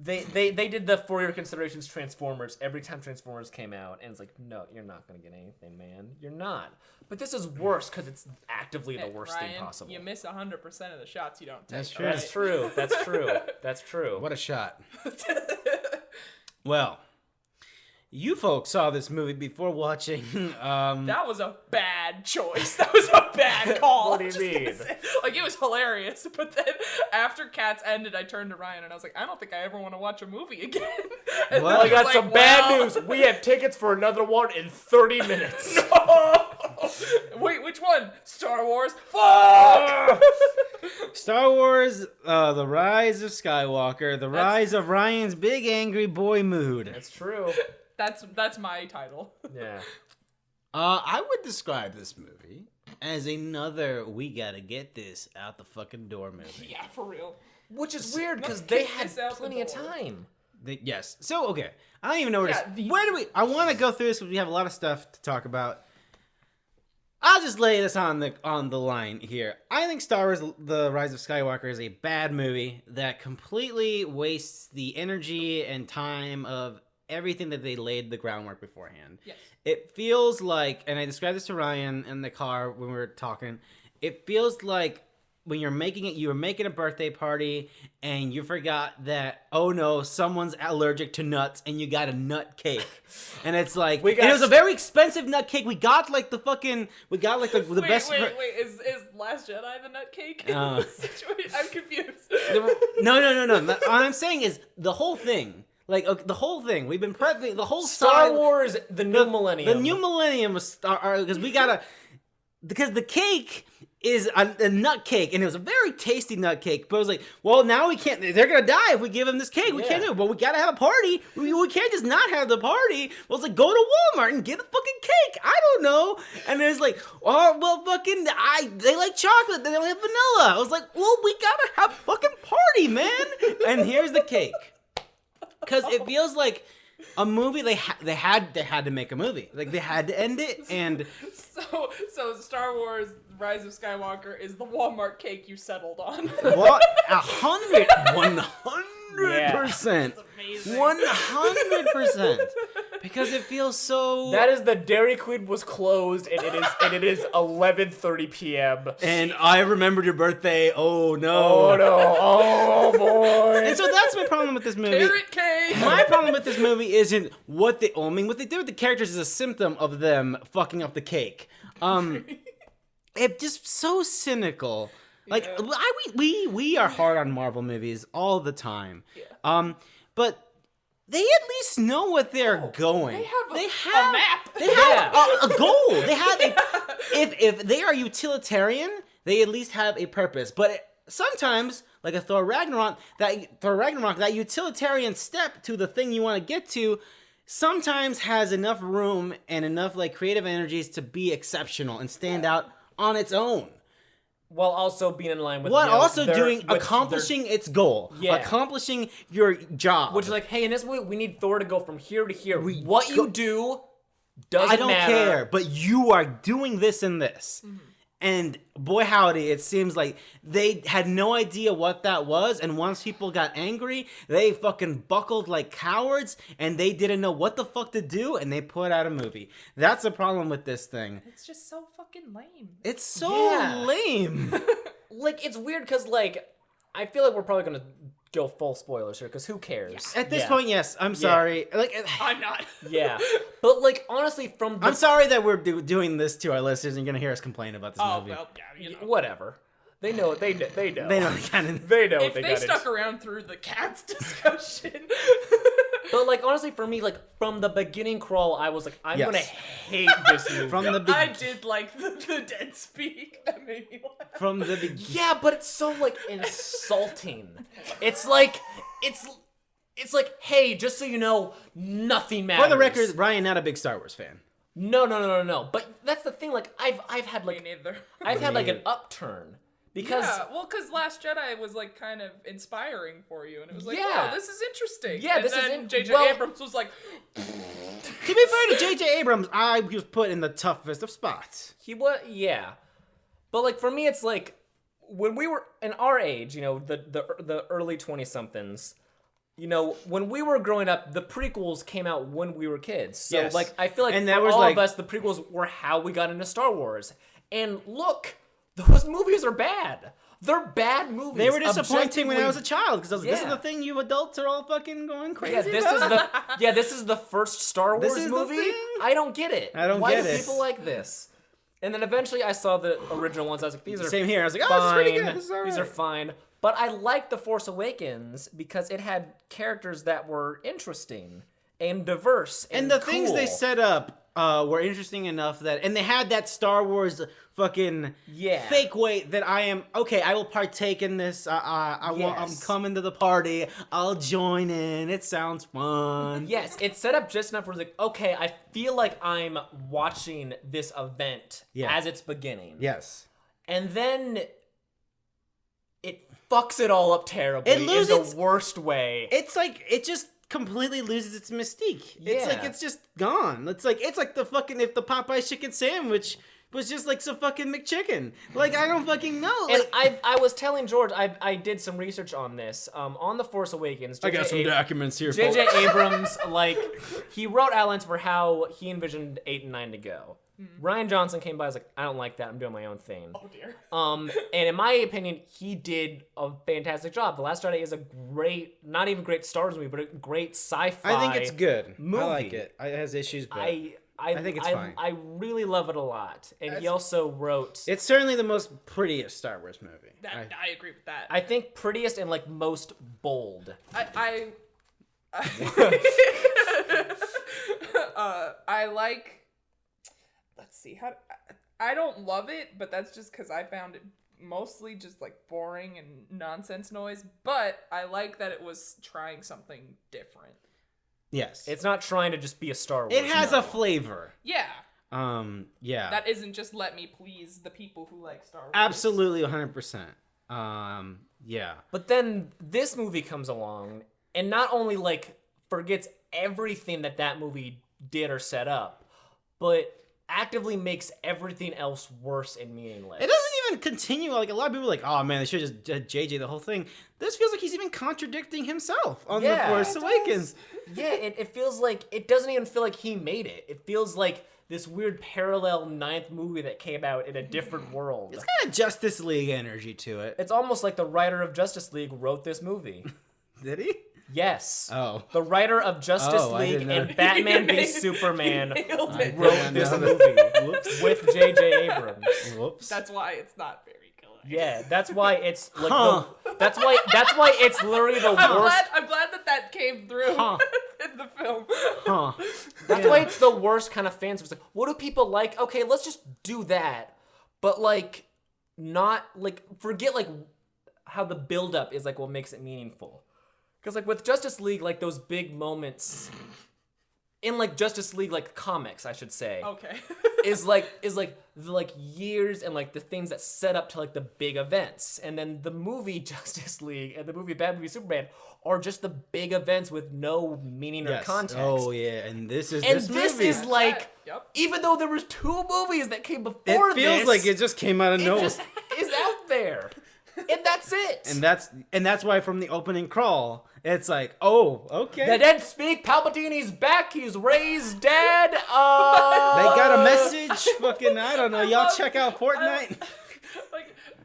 did the for your considerations Transformers every time Transformers came out, and it's like, no, you're not gonna get anything, man. You're not. But this is worse because it's actively the worst thing possible. You miss 100% of the shots you don't take. That's true. Right? That's true. That's true. That's true. What a shot. Well, you folks saw this movie before watching. That was a bad choice. That was a bad call. What do you mean? Like, it was hilarious, but then after Cats ended, I turned to Ryan and I was like, I don't think I ever want to watch a movie again. And well, I got some bad news. We have tickets for another one in 30 minutes. No! Wait, which one? Star Wars? Fuck! Star Wars, The Rise of Skywalker, The Rise of Ryan's Big Angry Boy Mood. That's true. That's my title. Yeah. I would describe this movie as another we gotta get this out the fucking door movie. Yeah, for real. Which is weird because they had plenty of time. Yes. So, okay. I don't even know where to... Where do we... I want to go through this because we have a lot of stuff to talk about. I'll just lay this on the line here. I think Star Wars: The Rise of Skywalker is a bad movie that completely wastes the energy and time of everything that they laid the groundwork beforehand. Yes. It feels like, and I described this to Ryan in the car when we were talking, it feels like when you're making it, you were making a birthday party and you forgot that, oh no, someone's allergic to nuts and you got a nut cake. And it's like, and it was a very expensive nut cake. We got like the best. Wait, is Last Jedi the nut cake in this situation? I'm confused. No. What I'm saying is the whole thing. Like, the whole thing. We've been prepping the whole Star Wars, the new millennium. The new millennium was because the cake is a nut cake, and it was a very tasty nut cake. But it was like, well, now we can't. They're gonna die if we give them this cake. We can't do it. But we gotta have a party. We can't just not have the party. Well, it's like, go to Walmart and get a fucking cake. I don't know. And it's like, oh well, fucking, they like chocolate. They don't have vanilla. I was like, well, we gotta have a fucking party, man. And here's the cake, because it feels like a movie. They had to make a movie. Like, they had to end it. And so Star Wars: Rise of Skywalker is the Walmart cake you settled on. What? 100%. 100%. Because it feels so. That is the Dairy Queen was closed, and it is 11:30 p.m. And I remembered your birthday. Oh no. Oh no. Oh boy. And so that's my problem with this movie. Carrot cake. My problem with this movie isn't what they did with the characters is a symptom of them fucking up the cake. It's just so cynical. Like, we are hard on Marvel movies all the time. Yeah. But they at least know what they're going. They have a map. They have a goal. They have if they are utilitarian, they at least have a purpose. But sometimes, like a Thor Ragnarok, that utilitarian step to the thing you want to get to sometimes has enough room and enough like creative energies to be exceptional and stand out on its own. While also being in line with accomplishing its goal, accomplishing your job. Which is like, hey, in this movie, we need Thor to go from here to here. What you do doesn't matter. I don't care, but you are doing this and this. Mm-hmm. And boy howdy, it seems like they had no idea what that was, and once people got angry, they fucking buckled like cowards, and they didn't know what the fuck to do, and they put out a movie. That's the problem with this thing. It's just so fucking lame. It's so lame. Like, it's weird, because, like, I feel like we're probably going to go full spoilers here, because who cares? At this point, yes. I'm sorry. Like, I'm not. Yeah. But, like, honestly, I'm sorry that we're doing this to our listeners, and you're going to hear us complain about this movie. Well, yeah, whatever. They know. They know. They know. They know what they got. If they stuck around through the Cats discussion. But, like, honestly, for me, like, from the beginning crawl, I was like, I'm going to hate this movie. I did like the dead speak. That made me laugh. From the beginning. Yeah, but it's so, like, insulting. It's like, hey, just so you know, nothing matters. For the record, Ryan, not a big Star Wars fan. No. But that's the thing, like, I've had, like... Me neither. I've had, like, an upturn. Because because Last Jedi was like kind of inspiring for you, and it was like, wow, this is interesting. Yeah, and this then is J.J. Abrams was like, to be fair to J.J. Abrams, I was put in the toughest of spots. He was, but like for me, it's like when we were in our age, you know, the early 20-somethings. You know, when we were growing up, the prequels came out when we were kids. So like, I feel like for all of us, the prequels were how we got into Star Wars. And look. Those movies are bad. They're bad movies. They were disappointing when I was a child because I was like, this is the thing you adults are all fucking going crazy about. This is the first Star Wars movie. I don't get it. Why do people like this? And then eventually I saw the original ones. I was like, these are same here. I was like, oh, this is pretty good. This is all right. These are fine. But I liked The Force Awakens because it had characters that were interesting and diverse and the things they set up were interesting enough and they had that Star Wars fucking fake weight that I will partake in this. I'm coming to the party. I'll join in. It sounds fun. Yes, it's set up just enough where it's like, okay, I feel like I'm watching this event as it's beginning. Yes. And then it fucks it all up terribly in the worst way. It's like, it just completely loses its mystique. It's like, it's just gone. It's like the fucking, if the Popeye chicken sandwich was just like some fucking McChicken. Like, I don't fucking know. And Like, I was telling George, I did some research on this. On The Force Awakens, I got some documents here. J.J. Abrams, like, he wrote outlines for how he envisioned 8 and 9 to go. Rian Johnson came by, was like, I don't like that, I'm doing my own thing. Oh dear. And in my opinion, he did a fantastic job. The Last Jedi is a great, not even great Star Wars movie, but a great sci-fi I think it's good. movie. I like it. It has issues, but I think it's fine. I really love it a lot. And he also wrote... It's certainly the most prettiest Star Wars movie. I agree with that. I think prettiest and, like, most bold. I like... Let's see. I don't love it, but that's just because I found it mostly just, like, boring and nonsense noise. But I like that it was trying something different. Yes. It's not trying to just be a Star Wars. It has a flavor. Yeah. Yeah. That isn't just let me please the people who like Star Wars. Absolutely, 100%. Yeah. But then this movie comes along and not only, like, forgets everything that movie did or set up, but actively makes everything else worse and meaningless. It doesn't even continue. Like, a lot of people are like, oh man, they should just JJ the whole thing. This feels like he's even contradicting himself on The Force Awakens. Yeah, it feels like, it doesn't even feel like he made it. It feels like this weird parallel 9th movie that came out in a different world. It's got a Justice League energy to it. It's almost like the writer of Justice League wrote this movie. Did he? Yes. Oh. The writer of Justice League and Batman v Superman wrote this movie with J.J. Abrams. Whoops. That's why it's not very good. Yeah, that's why it's like that's why it's literally the worst. I'm glad that came through in the film. That's why it's the worst kind of fan service. Like, what do people like? Okay, let's just do that. But like, not like, forget like how the build-up is like what makes it meaningful. Because, like, with Justice League, like, those big moments in, like, Justice League, like, comics, I should say. Okay. is the years and, like, the things that set up to, like, the big events. And then the movie Justice League and the movie Batman v Superman are just the big events with no meaning or context. Oh, yeah. And this is like, even though there was 2 movies that came before this. It feels like it just came out of nowhere. It just is out there. And that's it. And that's why from the opening crawl, it's like, oh, okay. The dead speak. Palpatine's back. He's raised dead. They got a message. Fucking, I don't know. Y'all check out Fortnite.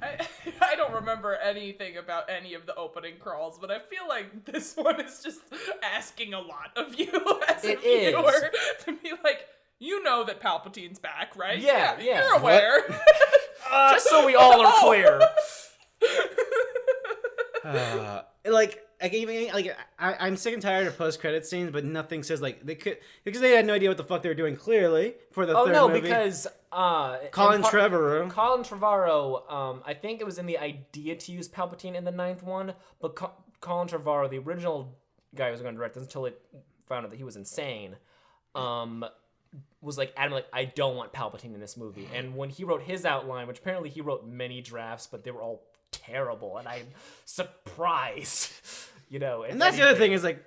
I don't remember anything about any of the opening crawls, but I feel like this one is just asking a lot of you as a viewer to be like, you know that Palpatine's back, right? Yeah. You're aware. Just so we all are clear. I'm sick and tired of post-credit scenes, but nothing says like they could, because they had no idea what the fuck they were doing clearly for the third movie. Because Colin Trevorrow, I think it was in the idea to use Palpatine in the 9th one, but Colin Trevorrow, the original guy who was going to direct this until it found out that he was insane, was like adamant, like, I don't want Palpatine in this movie. And when he wrote his outline, which apparently he wrote many drafts, but they were all terrible, and I'm surprised, you know. And that's the other thing is like,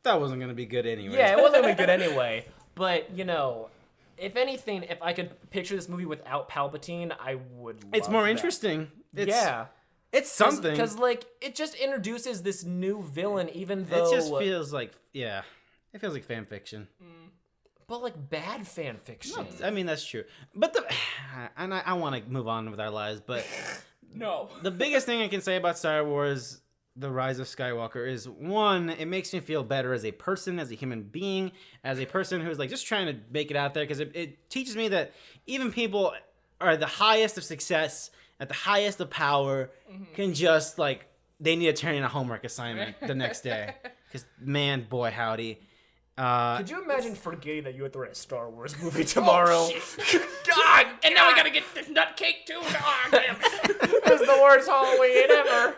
that wasn't going to be good anyway. Yeah, it wasn't going to be good anyway. But, you know, if anything, if I could picture this movie without Palpatine, I would love It's more that. interesting. Yeah. It's something. Because, like, it just introduces this new villain, even though... It just feels like, it feels like fan fiction. But, like, bad fan fiction. No, I mean, that's true. But and I want to move on with our lives, but... No. The biggest thing I can say about Star Wars, The Rise of Skywalker, is one, it makes me feel better as a person, as a human being, as a person who's like just trying to make it out there, because it teaches me that even people are the highest of success, at the highest of power, can just like, they need to turn in a homework assignment the next day. Because man, boy, howdy. Could you imagine forgetting that you had to write a Star Wars movie tomorrow? God! And now we gotta get this nutcake too? God damn it. This is the worst Halloween ever.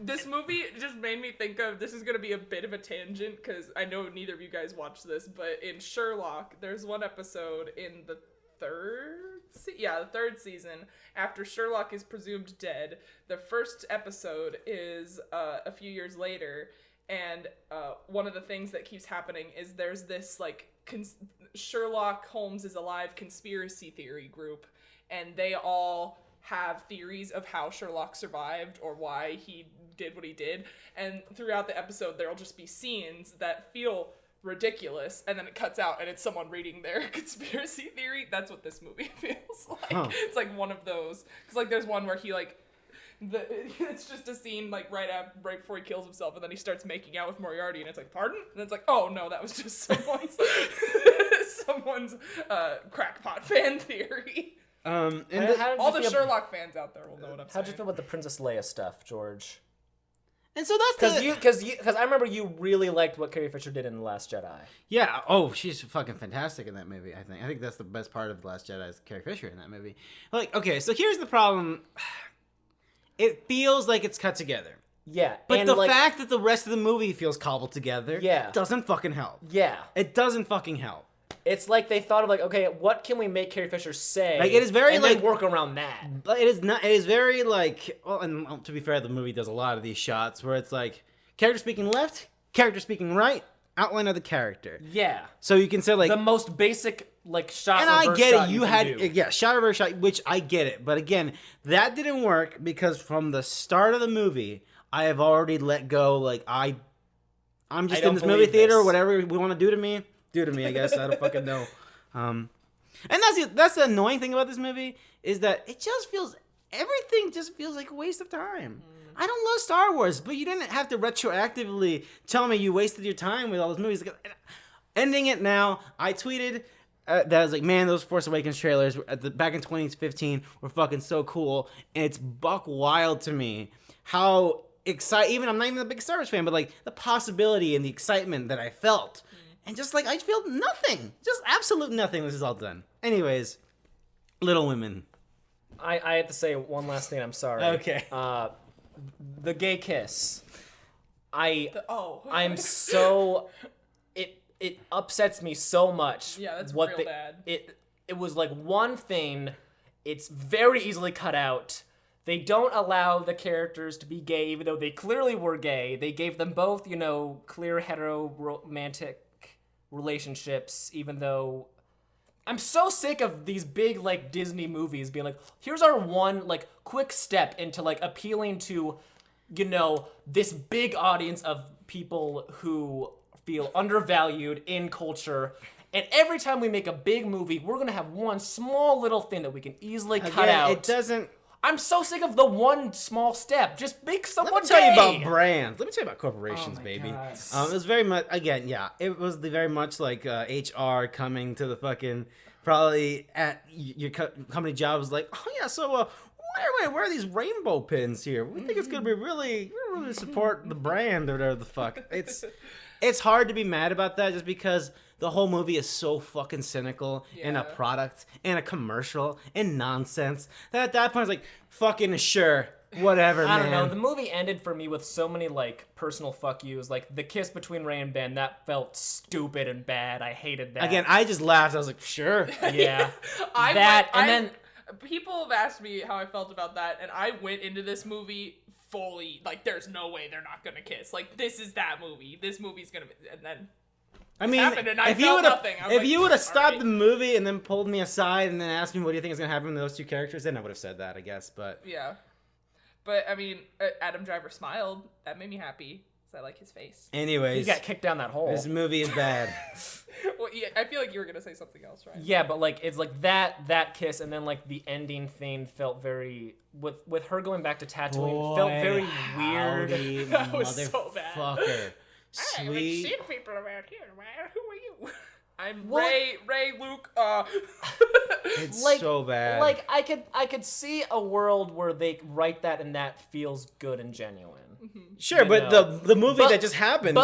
This movie just made me think of, this is gonna be a bit of a tangent, because I know neither of you guys watched this, but in Sherlock, there's one episode in the third season, after Sherlock is presumed dead. The first episode is a few years later, And one of the things that keeps happening is there's this like Sherlock Holmes is alive conspiracy theory group, and they all have theories of how Sherlock survived or why he did what he did. And throughout the episode, there'll just be scenes that feel ridiculous, and then it cuts out and it's someone reading their conspiracy theory. That's what this movie feels like. It's like one of those, because like there's one where he like it's just a scene like right before he kills himself, and then he starts making out with Moriarty, and it's like, pardon? And it's like, oh no, that was just someone's crackpot fan theory. And all the Sherlock fans out there will know what I'm saying. How'd you feel about the Princess Leia stuff, George? And so that's because I remember you really liked what Carrie Fisher did in The Last Jedi. Yeah. Oh, she's fucking fantastic in that movie. I think that's the best part of The Last Jedi is Carrie Fisher in that movie. Like, okay, so here's the problem. It feels like it's cut together. Yeah. But the fact that the rest of the movie feels cobbled together doesn't fucking help. Yeah. It doesn't fucking help. It's like they thought of like, okay, what can we make Carrie Fisher say? Like, it is very and like then work around that. But it is not. It is very like. Well, and to be fair, the movie does a lot of these shots where it's like character speaking left, character speaking right, outline of the character. Yeah. So you can say like the most basic like shot. And I get it. You had shot reverse shot, which I get it. But again, that didn't work because from the start of the movie, I have already let go. Like I'm just in this movie theater. Whatever we want to do to me. Do to me, I guess. I don't fucking know. And that's the annoying thing about this movie is that everything just feels like a waste of time. I don't love Star Wars, but you didn't have to retroactively tell me you wasted your time with all those movies. Ending it now, I tweeted that I was like, man, those Force Awakens trailers back in 2015 were fucking so cool, and it's buck wild to me how excited. Even I'm not even a big Star Wars fan, but like the possibility and the excitement that I felt. And just like, I feel nothing. Just absolute nothing. This is all done. Anyways, Little Women. I have to say one last thing. I'm sorry. Okay. The gay kiss. I'm so... It upsets me so much. Yeah, that's real bad. It was like one thing. It's very easily cut out. They don't allow the characters to be gay, even though they clearly were gay. They gave them both, clear hetero-romantic relationships, even though I'm so sick of these big like Disney movies being like, here's our one like quick step into like appealing to this big audience of people who feel undervalued in culture, and every time we make a big movie we're gonna have one small little thing that we can easily cut out. It doesn't. I'm so sick of the one small step. Just make someone Let me tell you about brands. Let me tell you about corporations, baby. God. It was very much, again, it was very much like HR coming to the fucking, probably at your company job was like, oh yeah, so where are these rainbow pins here? We think it's going to be really support the brand or whatever the fuck. It's hard to be mad about that just because the whole movie is so fucking cynical and a product and a commercial and nonsense that at that point it's like, fucking sure, whatever, man. I don't know. The movie ended for me with so many like personal fuck yous. Like the kiss between Ray and Ben, that felt stupid and bad. I hated that. Again, I just laughed. I was like, sure. Yeah. Then people have asked me how I felt about that, and I went into this movie fully like, there's no way they're not gonna kiss. Like, this is that movie. This movie's gonna, and then. I mean, if you would have stopped the movie and then pulled me aside and then asked me what do you think is going to happen to those two characters, then I would have said that, I guess. But yeah, but I mean, Adam Driver smiled. That made me happy because I like his face. Anyways, he got kicked down that hole. This movie is bad. Well, yeah, I feel like you were gonna say something else, right? Yeah, but like it's like that kiss, and then like the ending thing felt very with her going back to Tatooine felt very weird. That was so bad. Sweet. I haven't seen people around here. Who are you? I'm Ray, Luke. It's like, so bad. Like I could see a world where they write that and that feels good and genuine. Mm-hmm. Sure, but the movie that just happened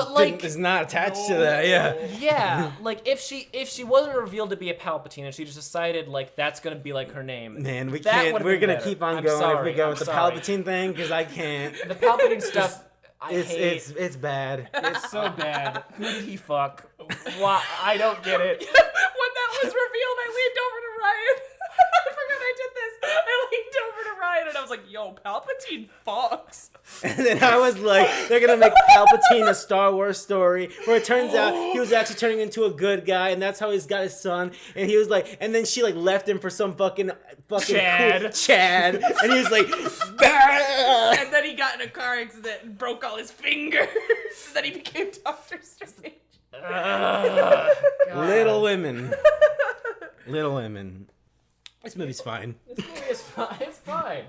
is not attached to that. Yeah. Yeah, like if she wasn't revealed to be a Palpatine and she just decided like that's gonna be like her name. Man, we can't. We're gonna keep on going if we go with the Palpatine thing because I can't. The Palpatine stuff. It's bad. It's so bad. Who did he fuck? Why? I don't get it. When that was revealed, I leaned over to Ryan. I forgot I did this. I leaned over to Ryan and I was like, "Yo, Palpatine fucks." And then I was like, they're gonna make Palpatine a Star Wars story where it turns out he was actually turning into a good guy, and that's how he's got his son. And he was like, and then she like left him for some fucking Chad. Cool Chad, and he was like, bah! And then he got in a car accident and broke all his fingers. And then he became Doctor Strange. Little Women. Little Women. This movie's fine. This movie is fine. It's fine.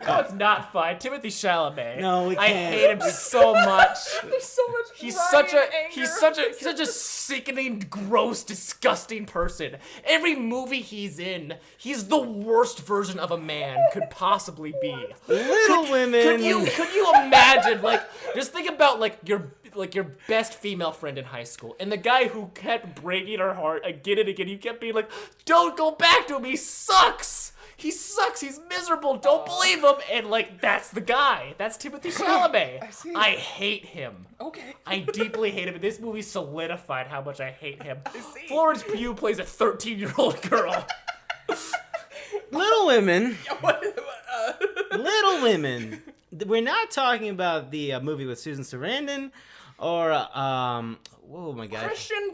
No, it's not fine. Timothy Chalamet. No, we can't. I hate him so much. There's so much He's crying such a sickening, gross, disgusting person. Every movie he's in, he's the worst version of a man could possibly be. Little Women. Could you imagine, like, just think about like your best female friend in high school, and the guy who kept breaking her heart again and again, you kept being like, don't go back to him, he sucks. He sucks. He's miserable. Don't believe him. And, like, that's the guy. That's Timothy Chalamet. I see. I hate him. Okay. I deeply hate him. This movie solidified how much I hate him. I see. Florence Pugh plays a 13-year-old girl. Little Women. Little Women. We're not talking about the movie with Susan Sarandon or, oh my God. Christian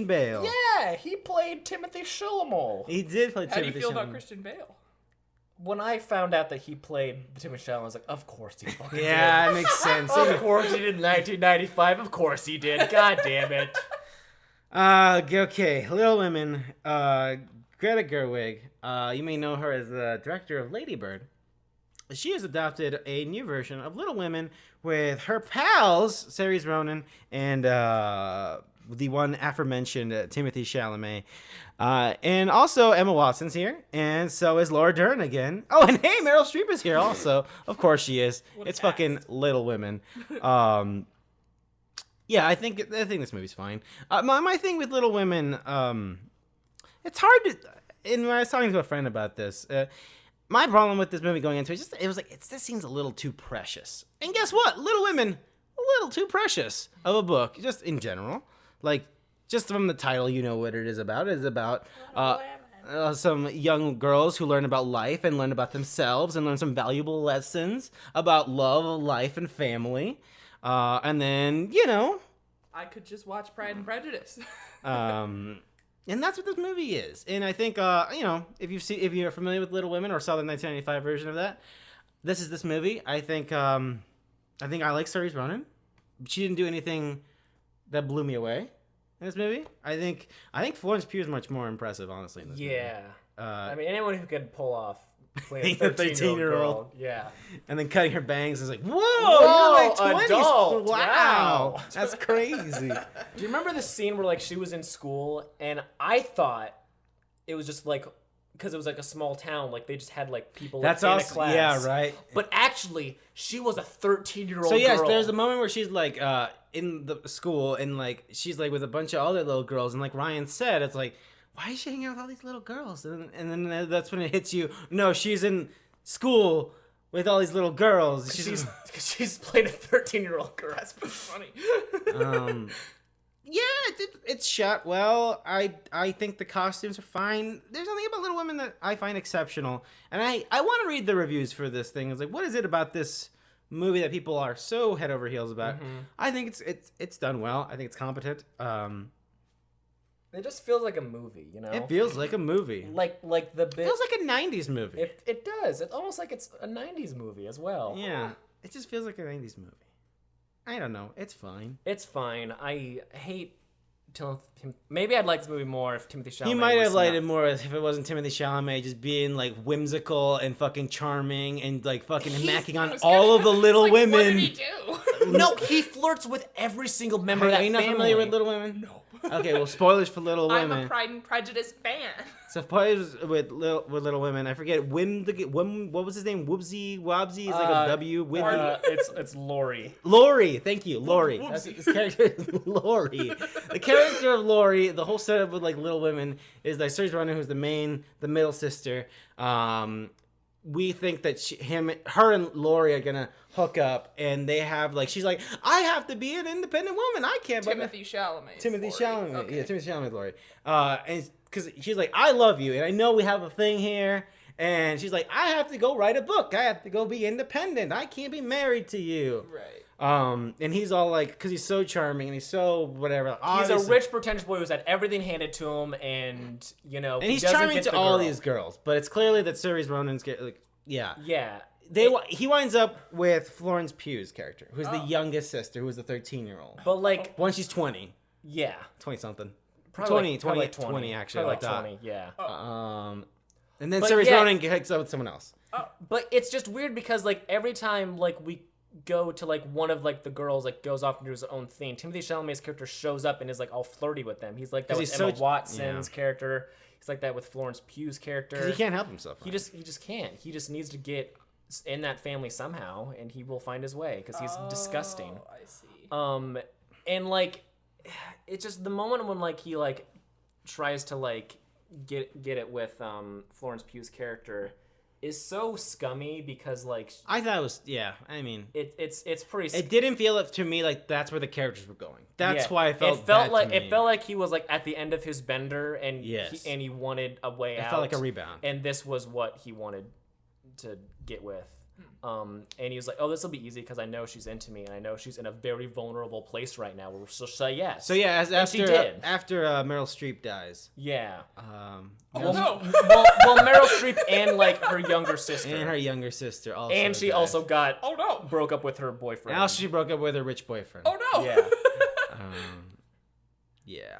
Bale. Yeah, he played Timothy Chalamet. He did play How do Timothy you feel Chalamet. about Christian Bale? When I found out that he played Timothy Chalamet, I was like, of course he fucking did. Yeah, it makes sense. Of course he did in 1995. Of course he did. God damn it. Okay, Little Women. Greta Gerwig. You may know her as the director of Lady Bird. She has adopted a new version of Little Women with her pals, Saoirse Ronan, and the one aforementioned Timothy Chalamet. And also Emma Watson's here, and so is Laura Dern again. Oh, and hey, Meryl Streep is here also. Of course she is. It's fucking Little Women. Yeah, I think this movie's fine. My thing with Little Women, it's hard to. And when I was talking to a friend about this, my problem with this movie going into it was like this seems a little too precious. And guess what? Little Women, a little too precious of a book, just in general. Like, just from the title, you know what it is about. It is about some young girls who learn about life and learn about themselves and learn some valuable lessons about love, life, and family. And then, you know. I could just watch Pride and Prejudice. And that's what this movie is. And I think, you know, if you're familiar with Little Women or saw the 1995 version of that, this is this movie. I think I like Saoirse Ronan. She didn't do anything that blew me away in this movie. I think Florence Pugh is much more impressive, honestly, in this movie. I mean, anyone who could pull off playing a a 13-year-old 13-year-old. girl. Yeah. And then cutting her bangs is like, whoa, Whoa, you're like 20s. adult. Wow. Wow. That's crazy. Do you remember the scene where, like, she was in school, and I thought it was just, like, because it was, like, a small town, like, they just had, like, people That's in awesome. a class. Yeah, right. But actually, she was a 13-year-old So yes, girl. there's a moment where she's like in the school and like she's like with a bunch of other little girls and like Ryan said, it's like, why is she hanging out with all these little girls? And then that's when it hits you. No, she's in school with all these little girls. She's played a 13-year-old girl. That's pretty funny. Yeah, it's shot well. I think the costumes are fine. There's something about Little Women that I find exceptional, and I want to read the reviews for this thing. It's like, what is it about this movie that people are so head over heels about? Mm-hmm. I think it's done well. I think it's competent. It just feels like a movie, you know. It feels like a movie. Like the bit. It feels like a '90s movie. It does. It's almost like it's a '90s movie as well. Yeah, it just feels like a '90s movie. I don't know. It's fine. It's fine. I hate. Maybe I'd like this movie more if Timothy Chalamet. You might have liked it more if it wasn't Timothy Chalamet just being like whimsical and fucking charming and like fucking macking on all of the Little Women. What did he do? No, he flirts with every single member of that family. Are you not familiar with Little Women? No. Okay, well, spoilers for Little Women. I'm a Pride and Prejudice fan. So spoilers with Little Women. I forget what was his name? Whoopsie Wobsy. It's like a W. It's Laurie. Laurie, thank you, Laurie. That's his character is Laurie. The character of Laurie, the whole setup with like Little Women is like Saoirse Ronan, who's the middle sister. We think that her and Laurie are gonna hook up, and they have like she's like, I have to be an independent woman. I can't. Timothy Chalamet. Timothy Chalamet. Okay. Yeah, Timothy Chalamet, Laurie. And because she's like, I love you, and I know we have a thing here, And she's like, I have to go write a book. I have to go be independent. I can't be married to you. Right. And he's all like, because he's so charming and he's so whatever. He's a rich, pretentious boy who's had everything handed to him, and and he's charming to all these girls. But it's clearly that Cerise Ronan's yeah. He winds up with Florence Pugh's character, who's the youngest sister, who is the 13-year-old. But like, when she's 20. Yeah. 20 something. Probably 20 actually. Probably like 20. Yeah. And then Cerise Ronan hooks up with someone else. But it's just weird because like every time like we go to like one of like the girls like goes off and does his own thing, Timothée Chalamet's character shows up and is like all flirty with them. He's like that with Emma Watson's character. He's like that with Florence Pugh's character. Because he can't help himself. He just can't. He just needs to get in that family somehow, and he will find his way because he's disgusting. I see. And like, it's just the moment when like he like tries to like get it with Florence Pugh's character is so scummy because like I thought it was I mean it's pretty. It didn't feel to me like that's where the characters were going. That's why I felt. It felt like he was like at the end of his bender and he wanted a way out. It felt like a rebound. And this was what he wanted to get with. And he was like, "Oh, this will be easy because I know she's into me, and I know she's in a very vulnerable place right now. She'll say yes." So yeah, after Meryl Streep dies. Yeah. Oh no. well, Meryl Streep and like her younger sister. And her younger sister also. And she also got broke up with her boyfriend. Now she broke up with her rich boyfriend. Oh no. Yeah. Yeah.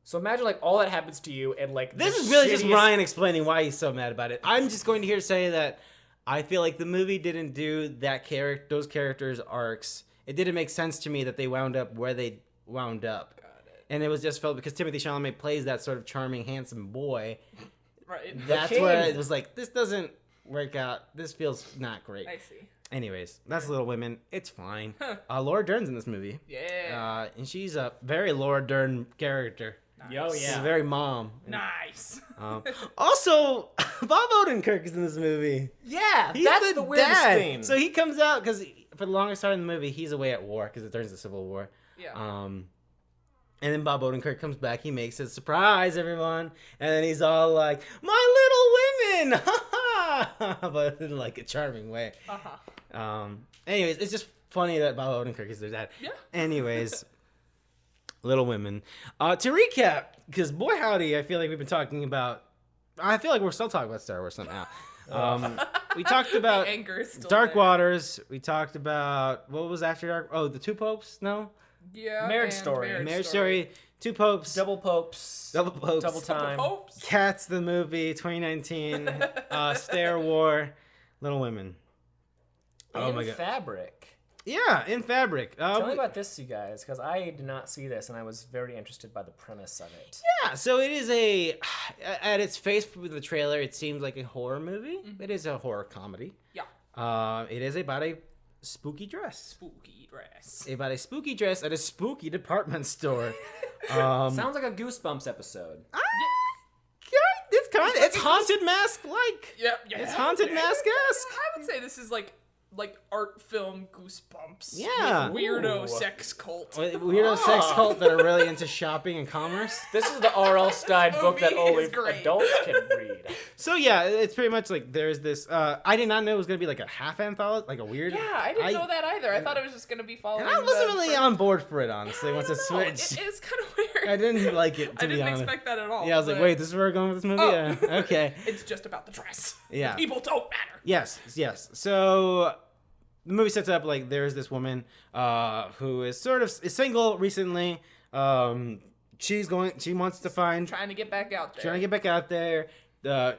So imagine like all that happens to you and like this is really just Ryan explaining why he's so mad about it. I'm just going to here say that I feel like the movie didn't do those characters' arcs. It didn't make sense to me that they wound up where they wound up. Got it. And it was just felt because Timothée Chalamet plays that sort of charming, handsome boy. Right. That's where it was like, this doesn't work out. This feels not great. I see. Anyways, that's Little Women. It's fine. Laura Dern's in this movie. Yeah. And she's a very Laura Dern character. Yo, yeah. She's very mom. Nice. Also, Bob Odenkirk is in this movie. Yeah, that's the weirdest thing. So he comes out because for the longest part in the movie, he's away at war because it turns to Civil War. Yeah. And then Bob Odenkirk comes back. He makes a surprise, everyone, and then he's all like, "My Little Women," but in like a charming way. Anyways, it's just funny that Bob Odenkirk is their dad. Yeah. Anyways. Little Women. To recap, because boy howdy, I feel like we've been talking about. I feel like we're still talking about Star Wars somehow. We talked about Dark Waters. We talked about what was after Dark. Oh, the Two Popes. No. Yeah. Marriage Story. Marriage Story. Two Popes. Double Popes. Double Popes. Double Time. Cats the movie 2019. Stair War. Little Women. Oh my God. Fabric. Yeah, in Fabric. Tell me about this, you guys, because I did not see this, and I was very interested by the premise of it. Yeah, so it is at its face with the trailer, it seems like a horror movie. Mm-hmm. It is a horror comedy. Yeah. It is about a spooky dress. About a spooky dress at a spooky department store. Sounds like a Goosebumps episode. It's haunted mask-like. Yeah. It's haunted mask-esque. I would say this is like art film Goosebumps. Yeah. Weirdo sex cult. Weirdo sex cult that are really into shopping and commerce. This is the R.L. Stein book that only adults can read. So yeah, it's pretty much like there's this. I did not know it was gonna be like a half anthology, like a weird. Yeah, I didn't know that either. I thought it was just gonna be following. And I wasn't really on board for it, honestly. Once it switched, it is kind of weird. I didn't like it. To be honest, I didn't expect that at all. Yeah, I was like, wait, this is where we're going with this movie. Oh. Yeah, okay. It's just about the dress. Yeah, the people don't matter. Yes. So the movie sets up like there's this woman who is single recently. She wants to find trying to get back out there.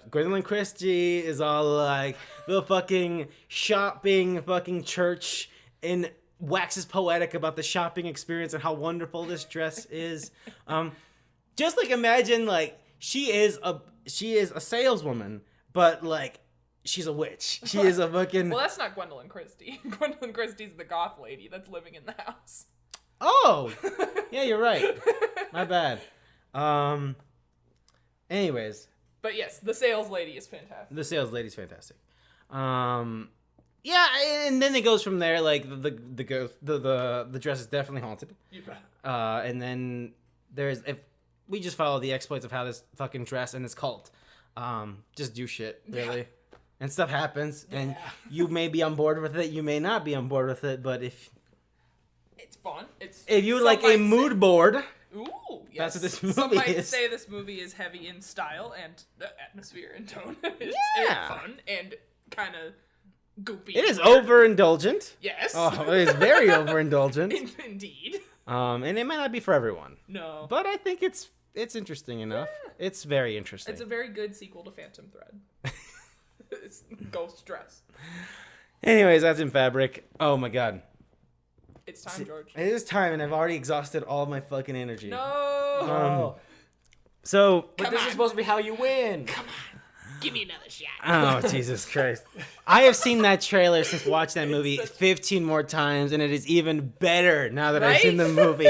Gwendolyn Christie is all like the fucking shopping fucking church and waxes poetic about the shopping experience and how wonderful this dress is. Just like imagine like she is a saleswoman, but like she's a witch. She is a fucking. Well, that's not Gwendolyn Christie. Gwendolyn Christie's the goth lady that's living in the house. Oh, yeah, you're right. My bad. Anyways. But yes, the sales lady is fantastic. The sales lady's fantastic. Yeah, and then it goes from there. Like the dress is definitely haunted. You bet. And then if we just follow the exploits of how this fucking dress and this cult just do shit, really. And stuff happens, and you may be on board with it, you may not be on board with it, but if it's fun. If you like a mood board, ooh, that's yes. what this movie Some might is. say this movie is heavy in style and atmosphere and tone. It's fun and kind of goopy. It is overindulgent. Yes. Oh, it is very overindulgent. Indeed. And it might not be for everyone. No. But I think it's interesting enough. Yeah. It's very interesting. It's a very good sequel to Phantom Thread. It's Ghost Dress. Anyways, that's in fabric. Oh my god. It's time, George. It is time, and I've already exhausted all my fucking energy. No. But this is supposed to be how you win. Come on. Give me another shot. Oh, Jesus Christ. I have seen that trailer since watching that movie 15 more times, and it is even better now that I've seen the movie.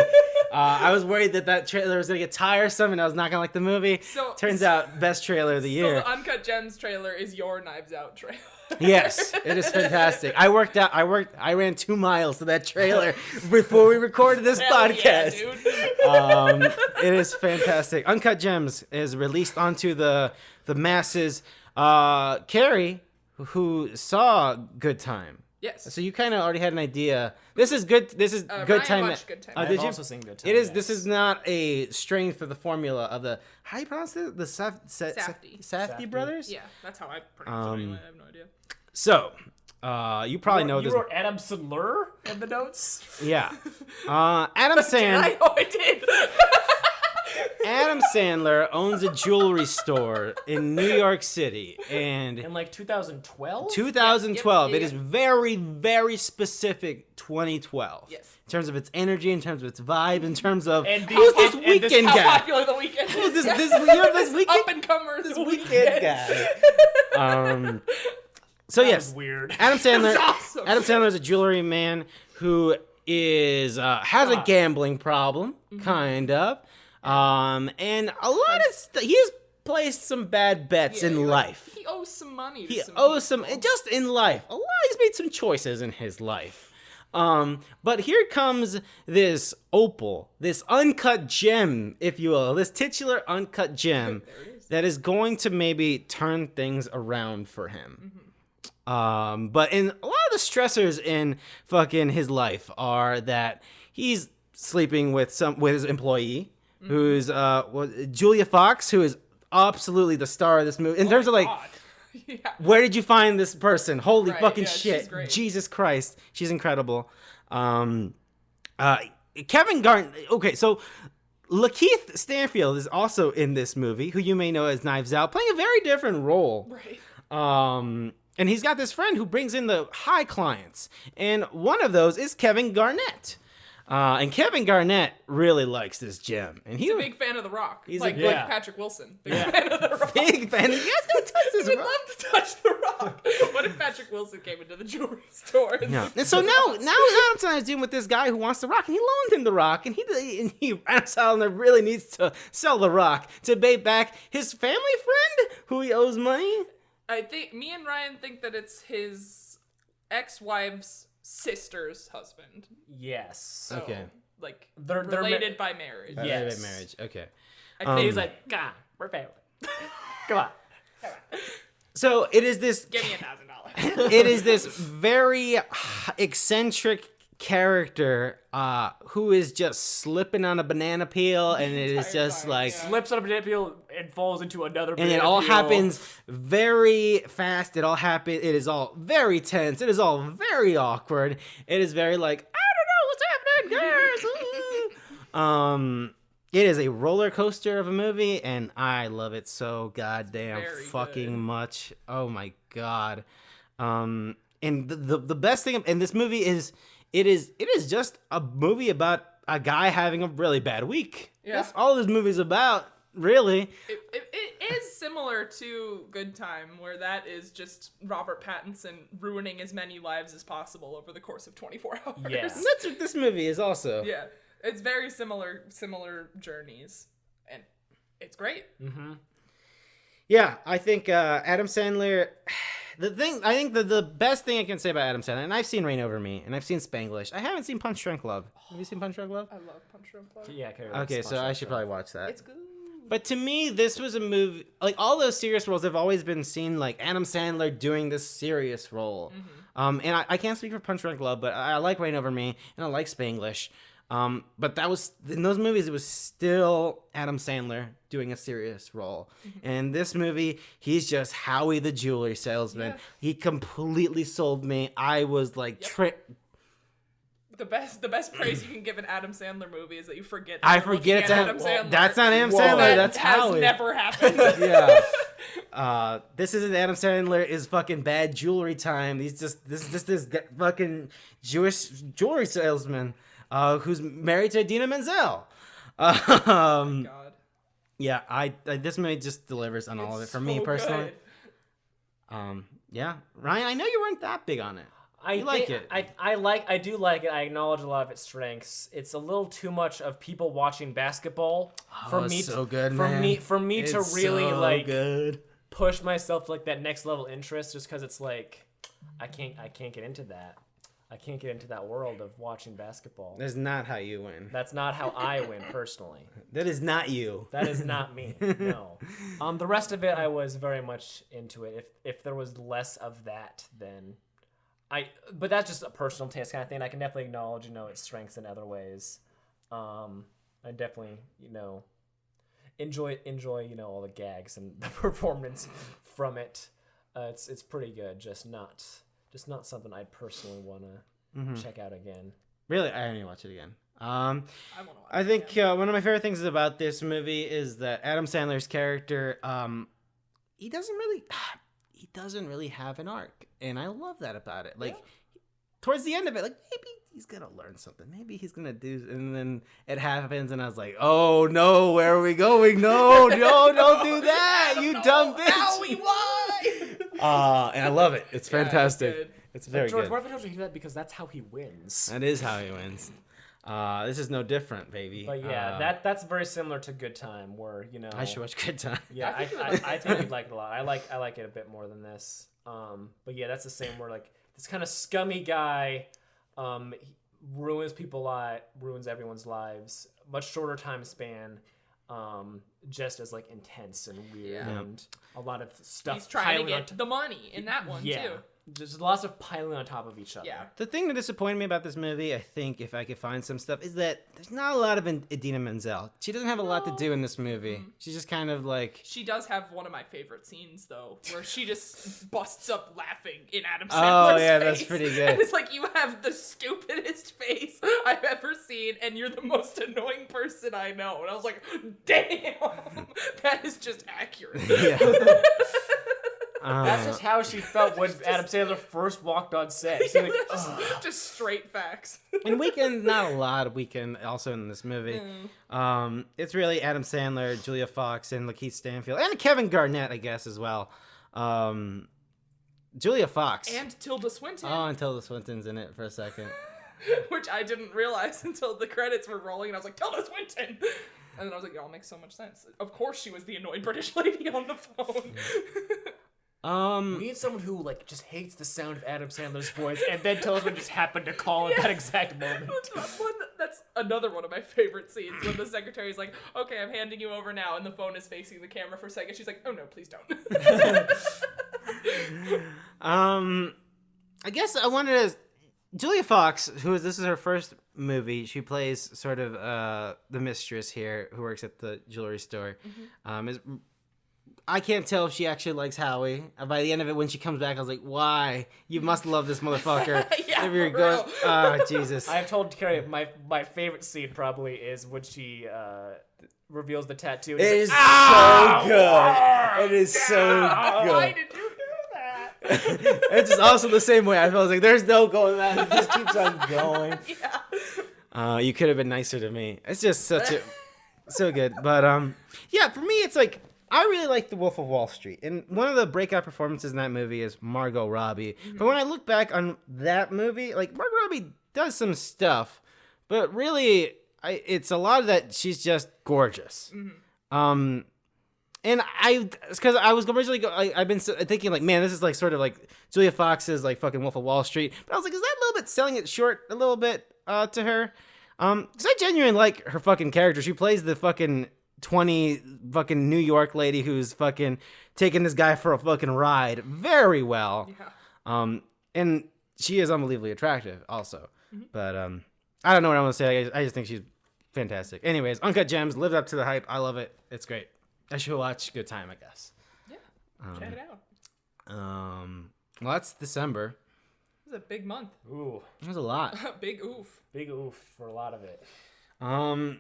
I was worried that trailer was going to get tiresome and I was not going to like the movie. Turns out, best trailer of the year. So the Uncut Gems trailer is your Knives Out trailer. Yes, it is fantastic. I ran 2 miles to that trailer before we recorded this podcast. Yeah, dude. It is fantastic. Uncut Gems is released onto the masses. Carrie, who saw Good Time. Yes. So you kind of already had an idea. This is good. This is Good Time. Good Time. I've also seen Good Time. It is. Yes. This is not a strength for the formula of the. How do you pronounce it? The Safdie brothers. Yeah, that's how I pronounce it. Anyway, I have no idea. So, you probably know this. You wrote Adam Sandler in the notes. Yeah. Adam Sandler. Oh, I did. Adam Sandler owns a jewelry store in New York City, and in like 2012. 2012. Yep. It is very, very specific. 2012. Yes. In terms of its energy, in terms of its vibe, in terms of who's this weekend How guy? popular the weekend is. This weekend up and comer. This weekend guy. So That yes, was weird. Adam Sandler. Awesome. Adam Sandler is a jewelry man who is has a gambling problem, kind of, and a lot of he has placed some bad bets in life. He owes some money. He owes some just in life. A lot. He's made some choices in his life. But here comes this opal, this uncut gem, if you will, this titular uncut gem that is going to maybe turn things around for him. But in a lot of the stressors in fucking his life are that he's sleeping with his employee, who's Julia Fox, who is absolutely the star of this movie. In terms of like, where did you find this person? Holy fucking shit! Jesus Christ, she's incredible. Kevin Garnett. Okay, so Lakeith Stanfield is also in this movie, who you may know as Knives Out, playing a very different role. Right. And he's got this friend who brings in the high clients. And one of those is Kevin Garnett. And Kevin Garnett really likes this gem. And he's a big fan of The Rock. He's like Patrick Wilson. Big fan of The Rock. Big fan. You guys don't touch this We'd rock. love to touch The Rock. What if Patrick Wilson came into the jewelry store? No. And so now Adam Sandler is dealing with this guy who wants The Rock. And he loaned him The Rock. And Adam Sandler really needs to sell The Rock to pay back his family friend who he owes money. I think me and Ryan think that it's his ex-wife's sister's husband. Yes. So, okay. Like They're related by marriage. Yes. By marriage. Okay. I think he's like, God, we're family. Come on. So it is this. Give me $1,000. It is this very eccentric character who is just slipping on a banana peel, and it is just like slips on a banana peel and falls into another banana and it all peel. happens very fast. It is all very tense. It is all very awkward. It is very like, I don't know what's happening, guys. It is a roller coaster of a movie, and I love it so goddamn fucking much. Oh my god. And the best thing in this movie is it is just a movie about a guy having a really bad week. Yeah. That's all this movie's about, really. It is similar to Good Time, where that is just Robert Pattinson ruining as many lives as possible over the course of 24 hours. Yes. And that's what this movie is also. Yeah. It's very similar journeys, and it's great. Mm-hmm. Yeah, I think Adam Sandler. I think the best thing I can say about Adam Sandler, and I've seen Reign Over Me, and I've seen Spanglish. I haven't seen Punch Drunk Love. Have you seen Punch Drunk Love? I love Punch Drunk Love. Yeah. Okay, so I should probably watch that. It's good. But to me, this was a movie, like all those serious roles have always been seen like Adam Sandler doing this serious role. And I can't speak for Punch Drunk Love, but I like Reign Over Me and I like Spanglish. But that was, in those movies, it was still Adam Sandler doing a serious role. And this movie, he's just Howie the jewelry salesman. Yeah. He completely sold me. I was like, The best praise you can give an Adam Sandler movie is that you forget. I forget it's Adam Sandler. That's not Adam Sandler. That's Howie. That has never happened. Yeah. This isn't Adam Sandler. Is fucking bad jewelry time. He's just this fucking Jewish jewelry salesman who's married to Idina Menzel. God. Yeah. I this movie just delivers on all of it for me personally. Good. Yeah. Ryan, I know you weren't that big on it. I like it. I do like it. I acknowledge a lot of its strengths. It's a little too much of people watching basketball for me. So good, for man. me it's to really so like good. Push myself to like that next level interest, just because it's like I can't get into that. I can't get into that world of watching basketball. That's not how you win. That's not how I win personally. That is not you. That is not me. No. The rest of it, I was very much into it. If there was less of that, then. But that's just a personal taste kind of thing. I can definitely acknowledge, its strengths in other ways. I definitely, enjoy, all the gags and the performance from it. It's pretty good. Just not something I'd personally want to check out again. Really, I need to watch it again. I think one of my favorite things about this movie is that Adam Sandler's character, he doesn't really have an arc, and I love that about it. Like towards the end of it, like maybe he's gonna learn something, maybe he's gonna do, and then it happens, and I was like, oh no, where are we going? No, don't do that, you dumb bitch. Howie, why? And I love it. It's fantastic. It's very George, good. what if I told you to do that because that's how he wins? That is how he wins. This is no different, baby. But yeah, that's very similar to Good Time, where I should watch Good Time. Yeah, I think you'd like it a lot. I like it a bit more than this. But yeah, that's the same where like this kind of scummy guy, he ruins everyone's lives. Much shorter time span, just as like intense and weird and a lot of stuff. He's trying to get the money in that one too. Just lots of piling on top of each other. Yeah. The thing that disappointed me about this movie, I think, if I could find some stuff, is that there's not a lot of Idina Menzel. She doesn't have a lot to do in this movie. She's just kind of like... She does have one of my favorite scenes, though, where she just busts up laughing in Adam Oh, Sandler's yeah, face. that's pretty good. And it's like, you have the stupidest face I've ever seen, and you're the most annoying person I know. And I was like, damn, that is just accurate. Yeah. That's just how she felt when Adam Sandler first walked on set. She's like, just straight facts. And Weekend, not a lot of Weekend also in this movie. It's really Adam Sandler, Julia Fox, and Lakeith Stanfield, and Kevin Garnett, I guess, as well. Julia Fox. And Tilda Swinton. Oh, and Tilda Swinton's in it for a second. Which I didn't realize until the credits were rolling, and I was like, Tilda Swinton! And then I was like, it all makes so much sense. Of course she was the annoyed British lady on the phone. We need someone who like just hates the sound of Adam Sandler's voice and then tells us what just happened to call at that exact moment. That's another one of my favorite scenes when the secretary's like, okay, I'm handing you over now, and the phone is facing the camera for a second. She's like, oh no, please don't. I guess I wanted to... Julia Fox, this is her first movie. She plays sort of the mistress here who works at the jewelry store. I can't tell if she actually likes Howie. By the end of it, when she comes back, I was like, why? You must love this motherfucker. Yeah, if you're going... Oh, Jesus. I've told Carrie my favorite scene probably is when she reveals the tattoo. It is so good. It is so good. Why did you do that? It's just also the same way. I felt like there's no going back. It just keeps on going. Yeah. You could have been nicer to me. It's just so good. But yeah, for me, it's like... I really like The Wolf of Wall Street, and one of the breakout performances in that movie is Margot Robbie. But when I look back on that movie, like, Margot Robbie does some stuff, but really, it's a lot of that she's just gorgeous. And because I was originally, I've been thinking, like, man, this is, like, sort of like Julia Fox's, like, fucking Wolf of Wall Street. But I was like, is that a little bit selling it short a little bit to her? Because I genuinely like her fucking character. She plays the fucking 20 fucking New York lady who's fucking taking this guy for a fucking ride very well. Yeah. And she is unbelievably attractive also. But I don't know what I'm gonna say. I just think she's fantastic. Anyways, Uncut Gems lived up to the hype. I love it. It's great. I should watch. Good time, I guess. Yeah. Check it out. Well, that's December. This is a big month. Ooh. There's a lot. Big oof. Big oof for a lot of it. And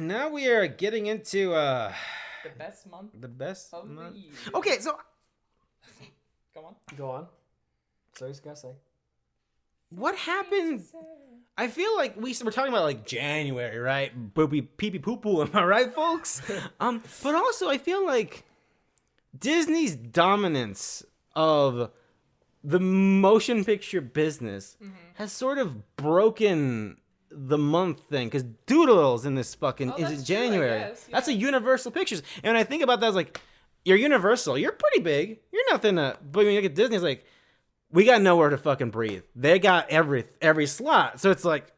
now we are getting into The best month the best of month. the year. Okay, so Go on. Go on. So you gotta say. what happened? I feel like we're talking about like January, right? Boopy pee pee poo poo, am I right, folks? But also I feel like Disney's dominance of the motion picture business has sort of broken the month thing, because Doodles in this fucking is in that's true, I January. guess, yeah. That's a Universal Pictures, and when I think about that, I was like, you're Universal, you're pretty big, you're nothing to. But when you look at Disney, it's like, we got nowhere to fucking breathe. They got every slot, so it's like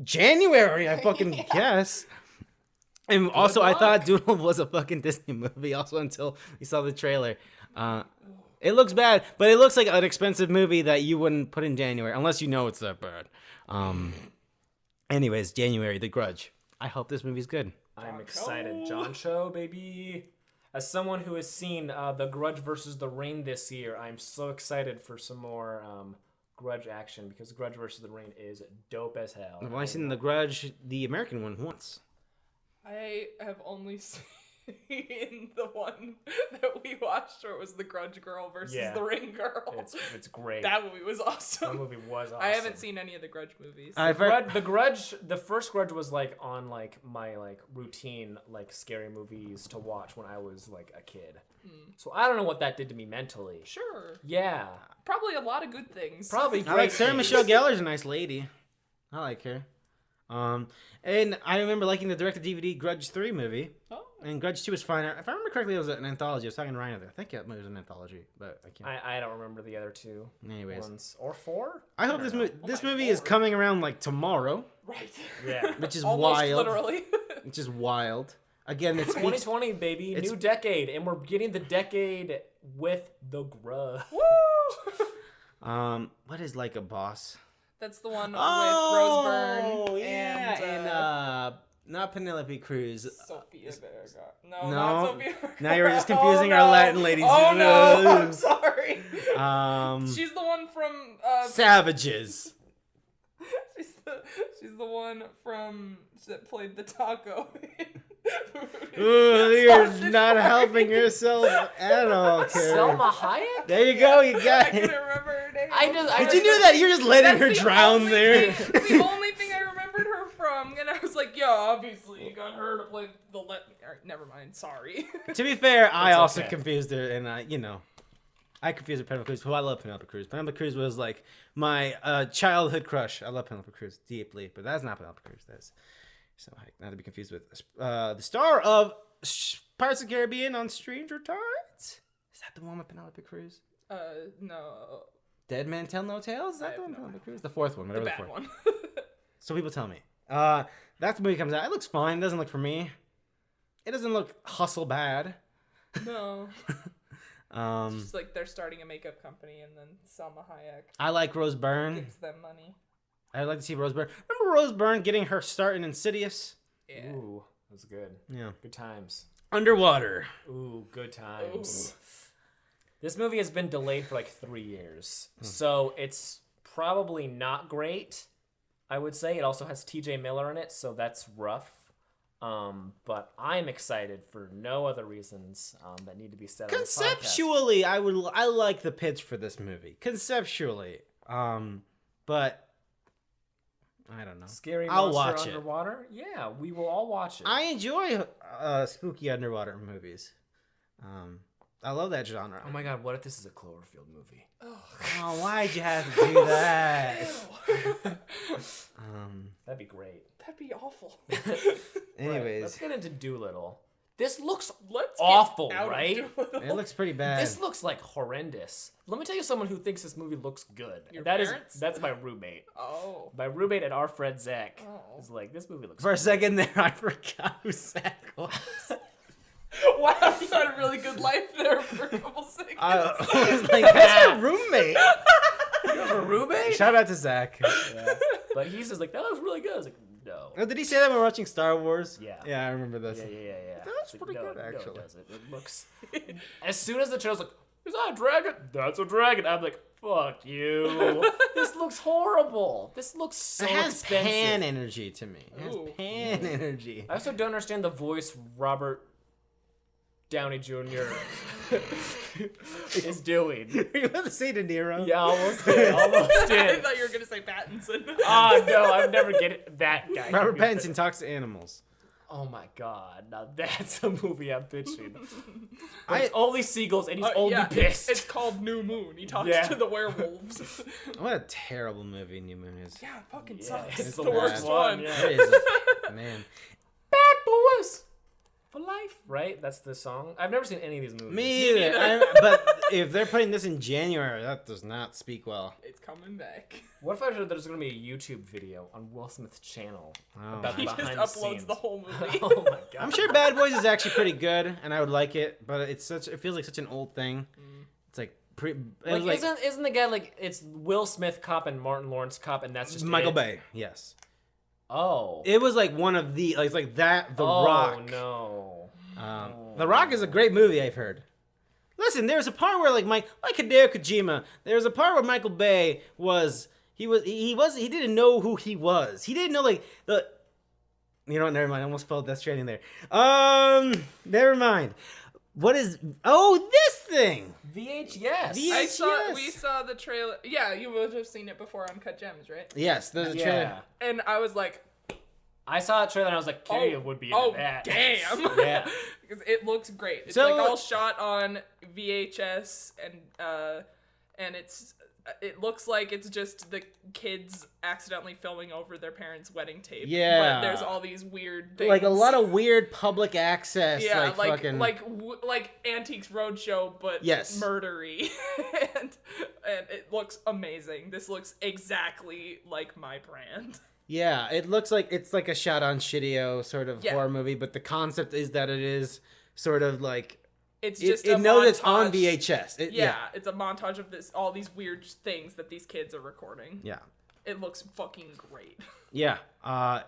January, I fucking guess. And also, I thought Doodle was a fucking Disney movie. Also, until we saw the trailer. It looks bad, but it looks like an expensive movie that you wouldn't put in January unless you know it's that bad. Anyways, January, The Grudge. I hope this movie's good. I'm excited. John Cho, baby. As someone who has seen The Grudge versus The Rain this year, I'm so excited for some more Grudge action, because Grudge versus The Rain is dope as hell. I've only seen The Grudge, the American one, once. I have only seen the one that we watched where it was the Grudge girl versus the Ring girl. It's great. That movie was awesome. That movie was awesome. I haven't seen any of the Grudge movies. The Grudge, the first Grudge was like on like my like routine like scary movies to watch when I was like a kid. So I don't know what that did to me mentally. Sure. Yeah. Probably a lot of good things. Probably. I like Sarah Michelle Gellar's a nice lady. I like her. And I remember liking the direct-to-DVD Grudge 3 movie. Oh. And Grudge 2 was fine. If I remember correctly, it was an anthology. I was talking to Ryan there. I think it was an anthology, but I can't. I don't remember the other two. Anyways. Ones. Or four? I hope this movie is coming around like tomorrow. Right. Yeah. Which is Almost wild. Literally. Which is wild. Again, it's 2020, baby. New decade. And we're getting the decade with The Grudge. Woo! What is Like a Boss? That's the one with Rose Byrne and not Penelope Cruz. Sophia Vergara. No, not Sophia Vergara. Now you're just confusing our Latin ladies. Oh no, I'm sorry. She's the one from Savages. She's the one from that played the taco. Ooh, you're not helping yourself at all, Karen. Selma Hayek? There you go, you got I it. couldn't remember her name. Did you do that? You're just letting her drown there. It's the only thing I remembered her from, and I was like, yeah, obviously you got her to play the Alright, never mind, sorry. To be fair, I also okay. confused her, and I confused her with Penelope Cruz, but I love Penelope Cruz. Penelope Cruz was like my childhood crush. I love Penelope Cruz deeply, but that's not Penelope Cruz. That's so not to be confused with the star of Pirates of the Caribbean on Stranger Tides. Is that the one with Penelope Cruz? No. Dead Man Tell No Tales? Is that the one with Penelope Cruz? The fourth one, whatever The the bad fourth. one. So people tell me. That movie comes out. It looks fine. It doesn't look for me. It doesn't look hustle bad. No. It's just like they're starting a makeup company, and then Salma Hayek I like Rose Byrne. gives them money. I'd like to see Rose Byrne. Remember Rose Byrne getting her start in Insidious? Yeah. Ooh, that's good. Yeah. Good times. Underwater. Ooh, good times. This movie has been delayed for like 3 years, so it's probably not great. I would say it also has T.J. Miller in it, so that's rough. But I'm excited for no other reasons that need to be said. Conceptually, I like the pitch for this movie. Conceptually, but I don't know. Scary I'll monster watch it. underwater? Yeah, we will all watch it. I enjoy spooky underwater movies. I love that genre. Oh my god, what if this is a Cloverfield movie? Oh, why'd you have to do that? That'd be great. That'd be awful. Anyways, Let's get into Doolittle. This looks Let's awful, get out of right? Doolittle. it looks pretty bad. This looks like horrendous. Let me tell you someone who thinks this movie looks good. Your That parents? that's my roommate. Oh. My roommate and our friend Zach Oh. is like, this movie looks For a good. second there, I forgot who Zach was. Wow, you had a really good life there for a couple seconds. I was like, that's your roommate. You have a roommate? Shout out to Zach. Yeah. But he's just like, that looks really good. I was like, no. Oh, did he say that when we were watching Star Wars? Yeah. Yeah, I remember this. Yeah. That's It's pretty good, No, actually. it doesn't. It looks... As soon as the trailer's like, is that a dragon? That's a dragon. I'm like, fuck you. This looks horrible. This looks so It has expensive. pan energy to me. It has Ooh. pan energy. I also don't understand the voice Robert Downey Jr. is doing. Are you about to say De Niro? Yeah, almost did. Almost I did. thought you were gonna say Pattinson. Oh, no, I've never get it. That guy. Robert Pattinson talks to animals. Oh my god, now that's a movie I'm pitching. I- It's only seagulls and he's only pissed. It's called New Moon. He talks Yeah. to the werewolves. What a terrible movie New Moon is. Yeah, it fucking Yeah, sucks. it's It's the the worst bad one. Yeah. It is. Man. Bad boys for life, right? That's the song. I've never seen any of these movies. Me either. But if they're putting this in January, that does not speak well. It's coming back. What if I heard there's going to be a YouTube video on Will Smith's channel Oh. about He the just behind uploads the scenes? the whole movie. Oh my god. I'm sure Bad Boys is actually pretty good, and I would like it, but it feels like such an old thing. It's like Isn't the guy like it's Will Smith cop and Martin Lawrence cop and that's just Michael it? Bay. Yes, Oh. it was like one of the it's like that. The Rock. No. The Rock is a great movie. I've heard. Listen, there's a part where like Hideo Kojima. There's a part where Michael Bay he didn't know who he was. He didn't know like the. You know what? Never mind. I almost spelled Death Stranding there. Never mind. What is? Oh, this thing. VHS. We saw the trailer. Yeah, you would have seen it before Uncut Gems, right? Yes, there's a Yeah. trailer. And I was like, I saw a trailer and I was like, Kyria would be into that. damn. Yeah. Because it looks great. It's So- like all shot on VHS and it looks like it's just the kids accidentally filming over their parents' wedding tape. Yeah. But there's all these weird things. Like a lot of weird public access. yeah, fucking. like Antiques Roadshow, but Yes. murdery, and it looks amazing. This looks exactly like my brand. Yeah, it looks like it's like a shot on Shitio sort of Yeah. horror movie, but the concept is that it is sort of like It's just it a knows it's on montage. VHS. It's a montage of all these weird things that these kids are recording. Yeah. It looks fucking great. Yeah. I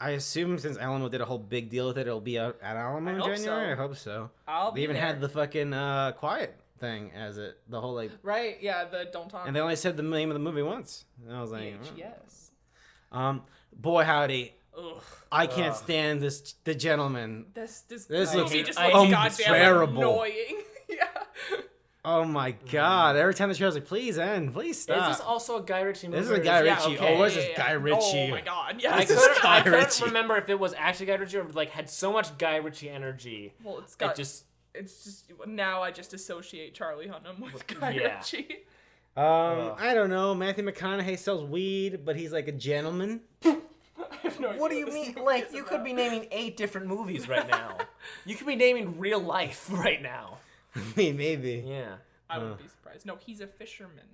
assume since Alamo did a whole big deal with it, it'll be out at Alamo in hope January. so. I hope so. I'll They be even there. had the fucking quiet thing as it, the whole like, Right, yeah, the Don't Talk. and they only said the name of the movie once. And I was like, Yes. boy howdy, Ugh. I can't stand the gentleman. This This movie looks just I looks hate goddamn unbearable. annoying. Yeah. Oh my god! Every time the trailer's like, please end, please stop. Is this also a Guy Ritchie movie? This is a or Guy yeah, Ritchie. okay. Oh, where's this Guy Ritchie? Oh my god, I yes. This is couldn't, Guy I couldn't Ritchie. remember if it was actually Guy Ritchie or like had so much Guy Ritchie energy. Well, it's It got just it's just now I just associate Charlie Hunnam with Guy Yeah. Ritchie. I don't know. Matthew McConaughey sells weed, but he's like a gentleman. I have no idea What do you this mean? movie Like, is you could about. be naming 8 different movies right now. You could be naming real life right now. I mean, maybe. Yeah, I wouldn't be surprised. No, he's a fisherman.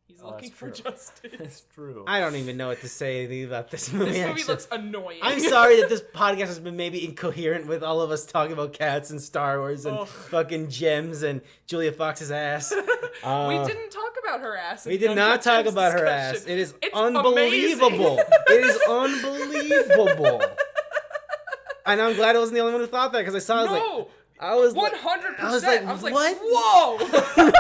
He's Oh, looking that's for true. justice. it's true. I don't even know what to say about this movie. This movie actually. looks annoying. I'm sorry that this podcast has been maybe incoherent with all of us talking about cats and Star Wars and Ugh. fucking gems and Julia Fox's ass. We didn't talk about her ass. We did not talk about her ass. It is It's unbelievable. amazing. It is unbelievable. And I'm glad I wasn't the only one who thought that because I saw. I was like, No, I was 100%. I was like, what? Whoa.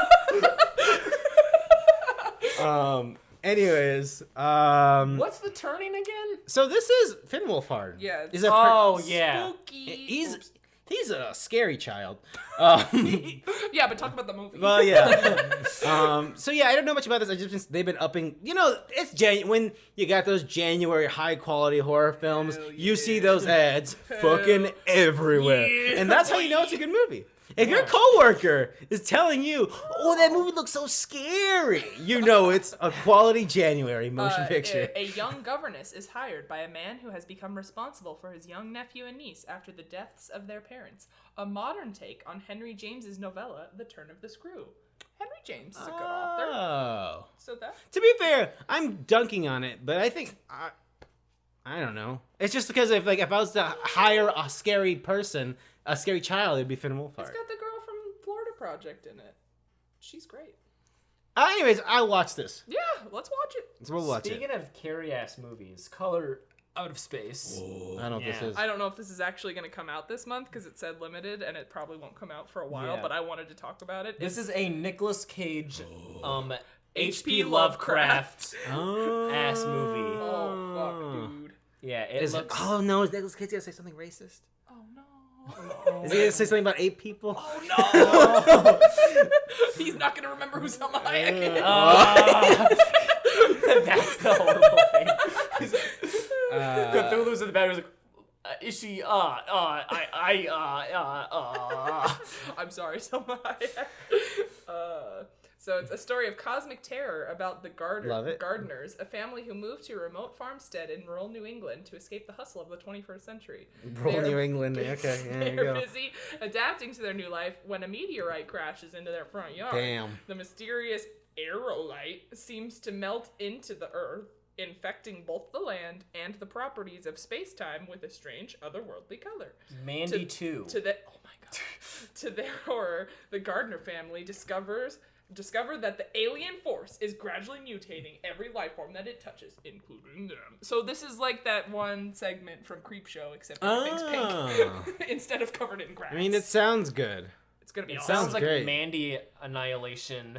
Anyways, What's the turning again? so this is Finn Wolfhard. Yeah. Is a Oh yeah. Spooky. he's a scary child. Yeah, but talk about the movie. Well, yeah. So yeah, I don't know much about this. They've been upping. You know, it's when you got those January high quality horror films. Hell You see yeah. those ads fucking everywhere, yeah. and that's how you know it's a good movie. If your coworker is telling you, "Oh, that movie looks so scary," you know it's a quality January motion picture. A young governess is hired by a man who has become responsible for his young nephew and niece after the deaths of their parents. A modern take on Henry James's novella, The Turn of the Screw. Henry James is a good author. Oh. So that To be fair, I'm dunking on it, but I think I don't know. It's just because if I was to hire a scary person, a scary child, it'd be Finn Wolfhard. It's got the girl from Florida Project in it. She's great. Anyways, I'll watch this. Yeah, let's watch it. So we'll watch Speaking of carry-ass movies, Color Out of Space. it. I don't know what this is. I don't know if this is actually going to come out this month because it said limited and it probably won't come out for a while, Yeah. but I wanted to talk about it. This is a Nicolas Cage H.P. H.P. Lovecraft Oh. ass movie. Oh, fuck, dude. Yeah, it looks... Oh no, is Nicolas Cage gonna say something racist? Oh, no. Is he gonna say something about 8 people? Oh, no! He's not going to remember who's on the Hayek. That's the horrible thing. Cthulhu's in the back. He's like, is she? I'm sorry, Selma Hayek. So it's a story of cosmic terror about the Love it. gardeners, a family who moved to a remote farmstead in rural New England to escape the hustle of the 21st century. Rural New England. Okay, there you They're go. busy adapting to their new life when a meteorite crashes into their front yard. Damn. The mysterious aerolite seems to melt into the earth, infecting both the land and the properties of space-time with a strange otherworldly color. Mandy 2. Oh my god. To their horror, the Gardner family discover that the alien force is gradually mutating every life form that it touches, including them. So this is like that one segment from Creepshow, except everything's pink instead of covered in grass. I mean, it sounds good. It's gonna be It awesome. sounds like great. Mandy Annihilation.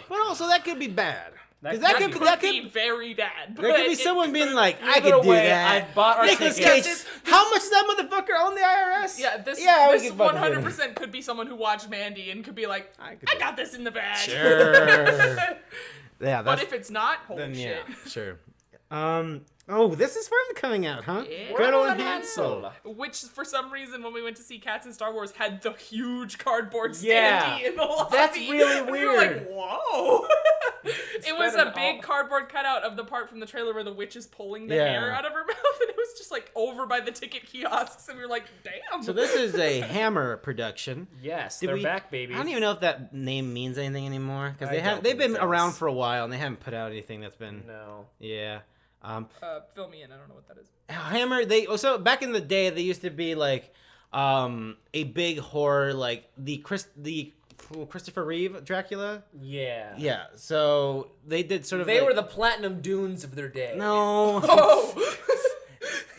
But also, that could be bad. That Because That could be very bad. there could be someone being like, I Either could do way, that. I've bought our Nicolas tickets. Cage, how much does that motherfucker own the IRS? Yeah, this we 100% could be someone who watched Mandy and could be like, I got this in the bag. Sure. Yeah, But that's if it's not, holy then shit. yeah, sure. Oh, this is finally coming out, huh? Yeah. Gretel and Hansel. Which, for some reason, when we went to see Cats in Star Wars, had the huge cardboard standee Yeah. in the lobby. That's really And we were like, weird. whoa. It was better a than big all- cardboard cutout of the part from the trailer where the witch is pulling the Yeah. hair out of her mouth, and it was just like over by the ticket kiosks, and we were like, damn. So this is a Hammer production. Yes, Did they're we- back, baby. I don't even know if that name means anything anymore because I don't they've been think it around does. for a while and they haven't put out anything that's been No. yeah. Fill me in, I don't know what that is. Hammer, so back in the day they used to be like a big horror like the Christopher Reeve Dracula. Yeah. Yeah, so they did sort of They like, were the Platinum Dunes of their day. no. Oh!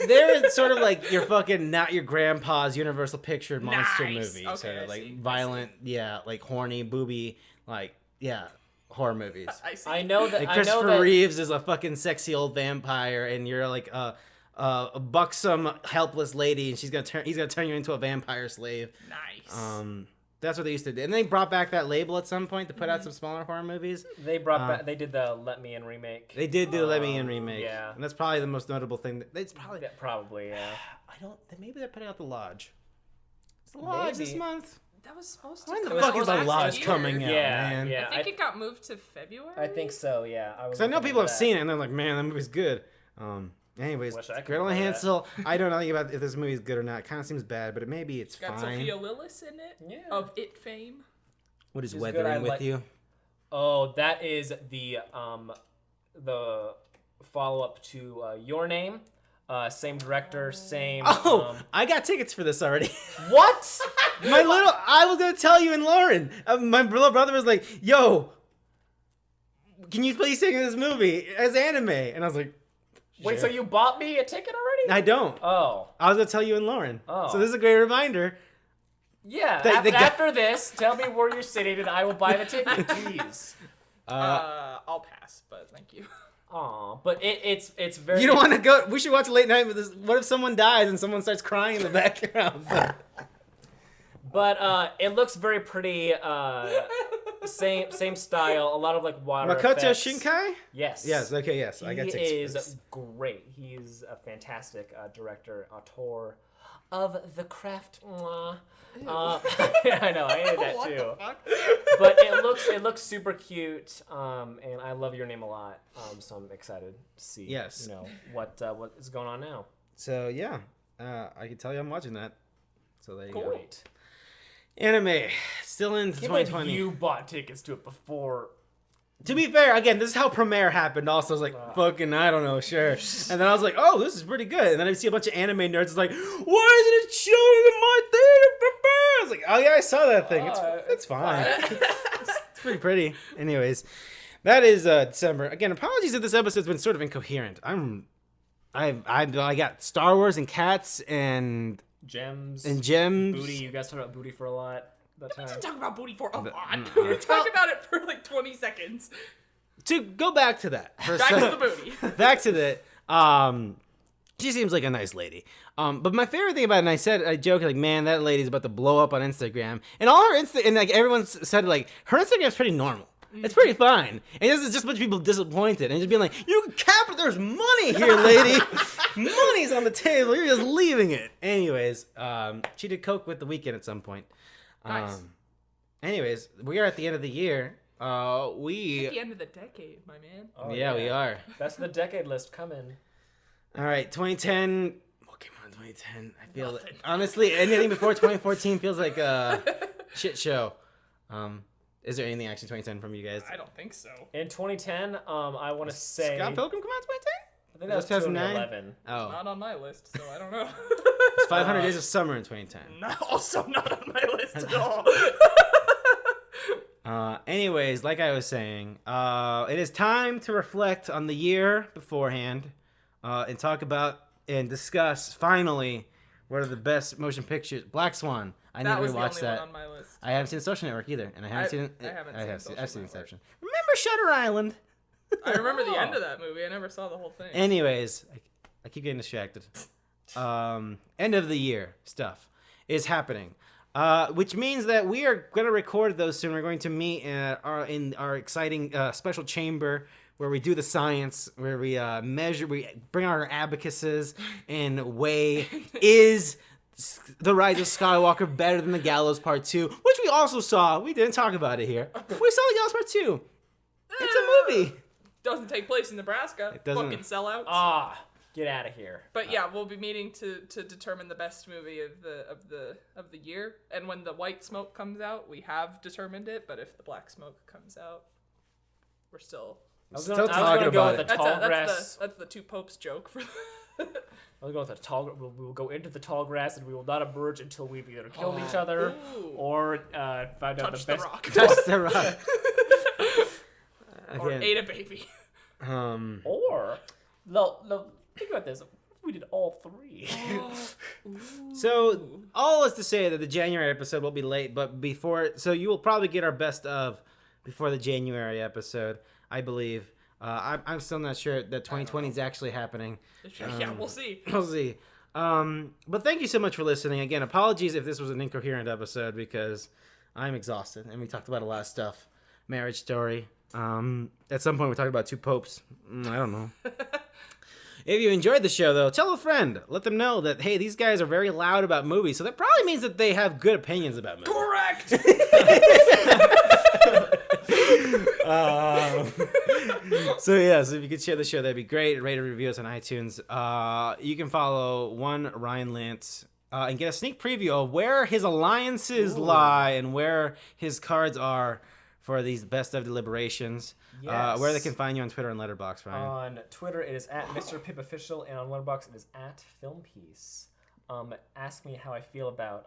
They're sort of like your fucking not your grandpa's Universal Picture monster Nice. movie, Okay, sort of I like see. violent, yeah, like horny, booby, like yeah, horror movies. I see. I know that. Like I know Christopher that. Reeves is a fucking sexy old vampire, and you're like a buxom, helpless lady, and he's gonna turn you into a vampire slave. Nice. That's what they used to do, and they brought back that label at some point to put out some smaller horror movies. They brought back. They did the Let Me In remake. They did do the Let Me In remake, yeah. and that's probably the most notable thing. It's probably Yeah, probably, yeah. I don't. Maybe they're putting out The Lodge. It's The Lodge this Maybe. month. That was supposed to When the come fuck out is The last Lodge year. coming out, Yeah, man? yeah. I think it got moved to February. I think so. Yeah. Because I know people have seen it, and they're like, "Man, that movie's good." Anyways, Wish I could Gretel and play that. Hansel. I don't know anything about if this movie's good or not. It kind of seems bad, but maybe it's Got fine. Sophia Lillis in it. Yeah. Of It fame. What is She's good, weathering I with like- you? Oh, that is the follow up to Your Name. Same director, same. Oh, I got tickets for this already. What? I was gonna tell you and Lauren. My little brother was like, "Yo, can you please sing in this movie as anime?" And I was like, Wait, so you bought me a ticket already? "I don't." Oh. I was gonna tell you and Lauren. Oh. So this is a great reminder. Yeah. They got- After this, tell me where you're sitting and I will buy the ticket. Jeez. I'll pass, but thank you. Aw, but it's very. You don't want to go. We should watch Late Night with this. What if someone dies and someone starts crying in the background? But it looks very pretty. Same style. A lot of like water Makoto effects. Shinkai? Yes. Yes. Okay. Yes. I got He tickets for this. is great. He's a fantastic director, auteur of the craft. Mwah. I know. I hated that What too. the fuck? But it looks super cute. And I love Your Name a lot. So I'm excited to see. Yes. You know what is going on now. So yeah, I can tell you I'm watching that. So there you go. Great. Anime still into Can't believe 2020. you bought tickets to it before To be fair, again, this is how premiere happened. Also, I was like, fucking, I don't know, sure. And then I was like, oh, this is pretty good. And then I see a bunch of anime nerds. It's like, why isn't it showing in my theater? I was like, oh yeah, I saw that thing. It's fine. It's pretty pretty. Anyways, that is December. Again, apologies if this episode's been sort of incoherent. I got Star Wars and cats and Gems. Booty. You guys talked about booty for a lot. We didn't talk about booty for a lot. We talked about it for like 20 seconds. To go back to that. Back to the booty. Back to that. She seems like a nice lady. But my favorite thing about it, and I joke like, man, that lady's about to blow up on Instagram. And all her and like everyone said like her Instagram's pretty normal. It's pretty fine. And this is just a bunch of people disappointed and just being like, you cap, there's money here, lady. Money's on the table. You're just leaving it. Anyways, she did coke with The Weeknd at some point. Nice. Anyways, we are at the end of the year. At the end of the decade, my man. Oh, yeah, we are. That's the decade list coming. All right, 2010. What came out in 2010? I feel that, honestly, anything before 2014 feels like a shit show. Is there anything actually 2010 from you guys? I don't think so. In 2010, I want to say Scott Pilgrim come out in 2010? I think that was 2011. Oh, Not on my list, so I don't know. it's 500 Days of Summer in 2010. Also not on my list at all. Anyways, like I was saying, it is time to reflect on the year beforehand, and talk about and discuss finally what are the best motion pictures. Black Swan. I never watched that. One on my list. I haven't seen Social Network either, and I haven't seen. I've seen Inception. Remember Shutter Island? I remember the end of that movie. I never saw the whole thing. Anyways, I keep getting distracted. End of the year stuff is happening, which means that we are going to record those soon. We're going to meet in our exciting special chamber where we do the science, where we measure, we bring out our abacuses and weigh is The Rise of Skywalker better than The Gallows Part 2, which we also saw. We didn't talk about it here. We saw The Gallows Part 2. It's a movie. Doesn't take place in Nebraska. It doesn't. Fucking sellouts. Get out of here. But yeah, we'll be meeting to determine the best movie of the year. And when the white smoke comes out, we have determined it. But if the black smoke comes out, we're still talking about it. That's the two popes joke for. We'll go with the tall. We will go into the tall grass, and we will not emerge until we've either killed each other or find out the best. Touch the rock. Or ate a baby. Or no. Think about this. We did all three. So all is to say that the January episode will be late, but so you will probably get our best of before the January episode, I believe. I'm still not sure that 2020 is actually happening. Yeah, we'll see. We'll see. But thank you so much for listening. Again, apologies if this was an incoherent episode because I'm exhausted and we talked about a lot of stuff. Marriage Story. At some point we talked about two popes. I don't know. If you enjoyed the show, though, tell a friend. Let them know that, hey, these guys are very loud about movies, so that probably means that they have good opinions about movies. Correct! So if you could share the show, that'd be great. Rate and review us on iTunes. You can follow Ryan Lance and get a sneak preview of where his alliances lie and where his cards are for these best of deliberations. Yes. Where they can find you on Twitter and Letterboxd, Ryan. On Twitter, it is at Mr. Pip Official, and on Letterboxd, it is at Filmpiece. Ask me how I feel about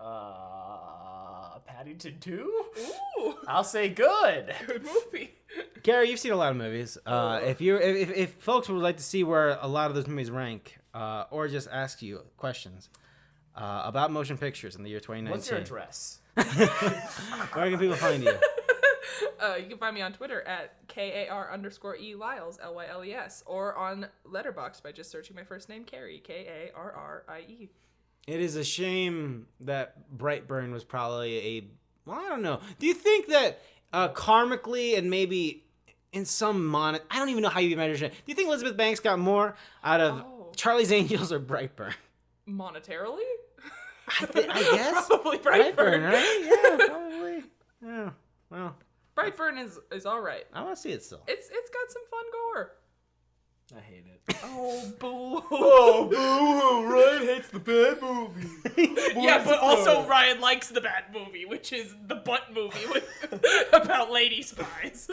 Paddington 2? Ooh. I'll say good. Good movie. Gary, you've seen a lot of movies. If folks would like to see where a lot of those movies rank, or just ask you questions about motion pictures in the year 2019. What's your address? Where can people find you? You can find me on Twitter at KAR_E Lyles, LYLES, or on Letterboxd by just searching my first name, Carrie, KARRIE. It is a shame that Brightburn was probably I don't know. Do you think that karmically and maybe in some I don't even know how you measure it. Do you think Elizabeth Banks got more out of Charlie's Angels or Brightburn? Monetarily? I guess. Probably Brightburn. Right? Yeah, probably. Yeah, well. Brightburn is all right. I want to see it still. It's got some fun gore. I hate it. Oh, boo. Oh, boo. Ryan hates the bad movie. Yeah, but also Ryan likes the bad movie, which is the butt movie about lady spies.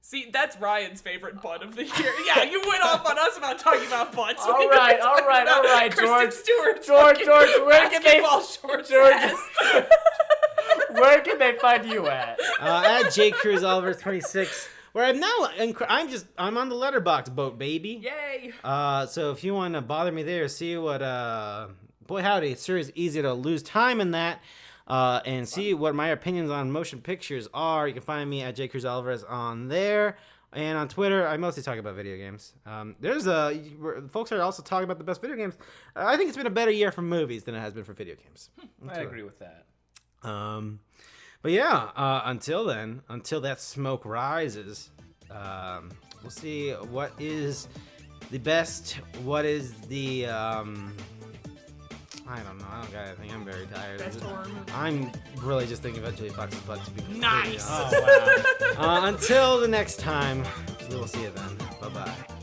See, that's Ryan's favorite butt of the year. Yeah, you went off on us about talking about butts. All right, Kristen George. Stewart's George, where can they shorts where can they find you at? At J Cruz Oliver 26, where I'm now. I'm on the letterbox boat, baby. Yay! So if you want to bother me there, see what boy howdy, it's sure is easy to lose time in that. And see what my opinions on motion pictures are. You can find me at J Cruz Alvarez on there. And on Twitter, I mostly talk about video games. Folks are also talking about the best video games. I think it's been a better year for movies than it has been for video games. I agree with that. But yeah, until then, until that smoke rises, we'll see what is the best, what is the, I don't know. I don't got anything. I'm very tired. Best horror movie. I'm really just thinking about Julie Fox's butt to be completely Nice. honest. Oh, wow. Until the next time, we'll see you then. Bye-bye.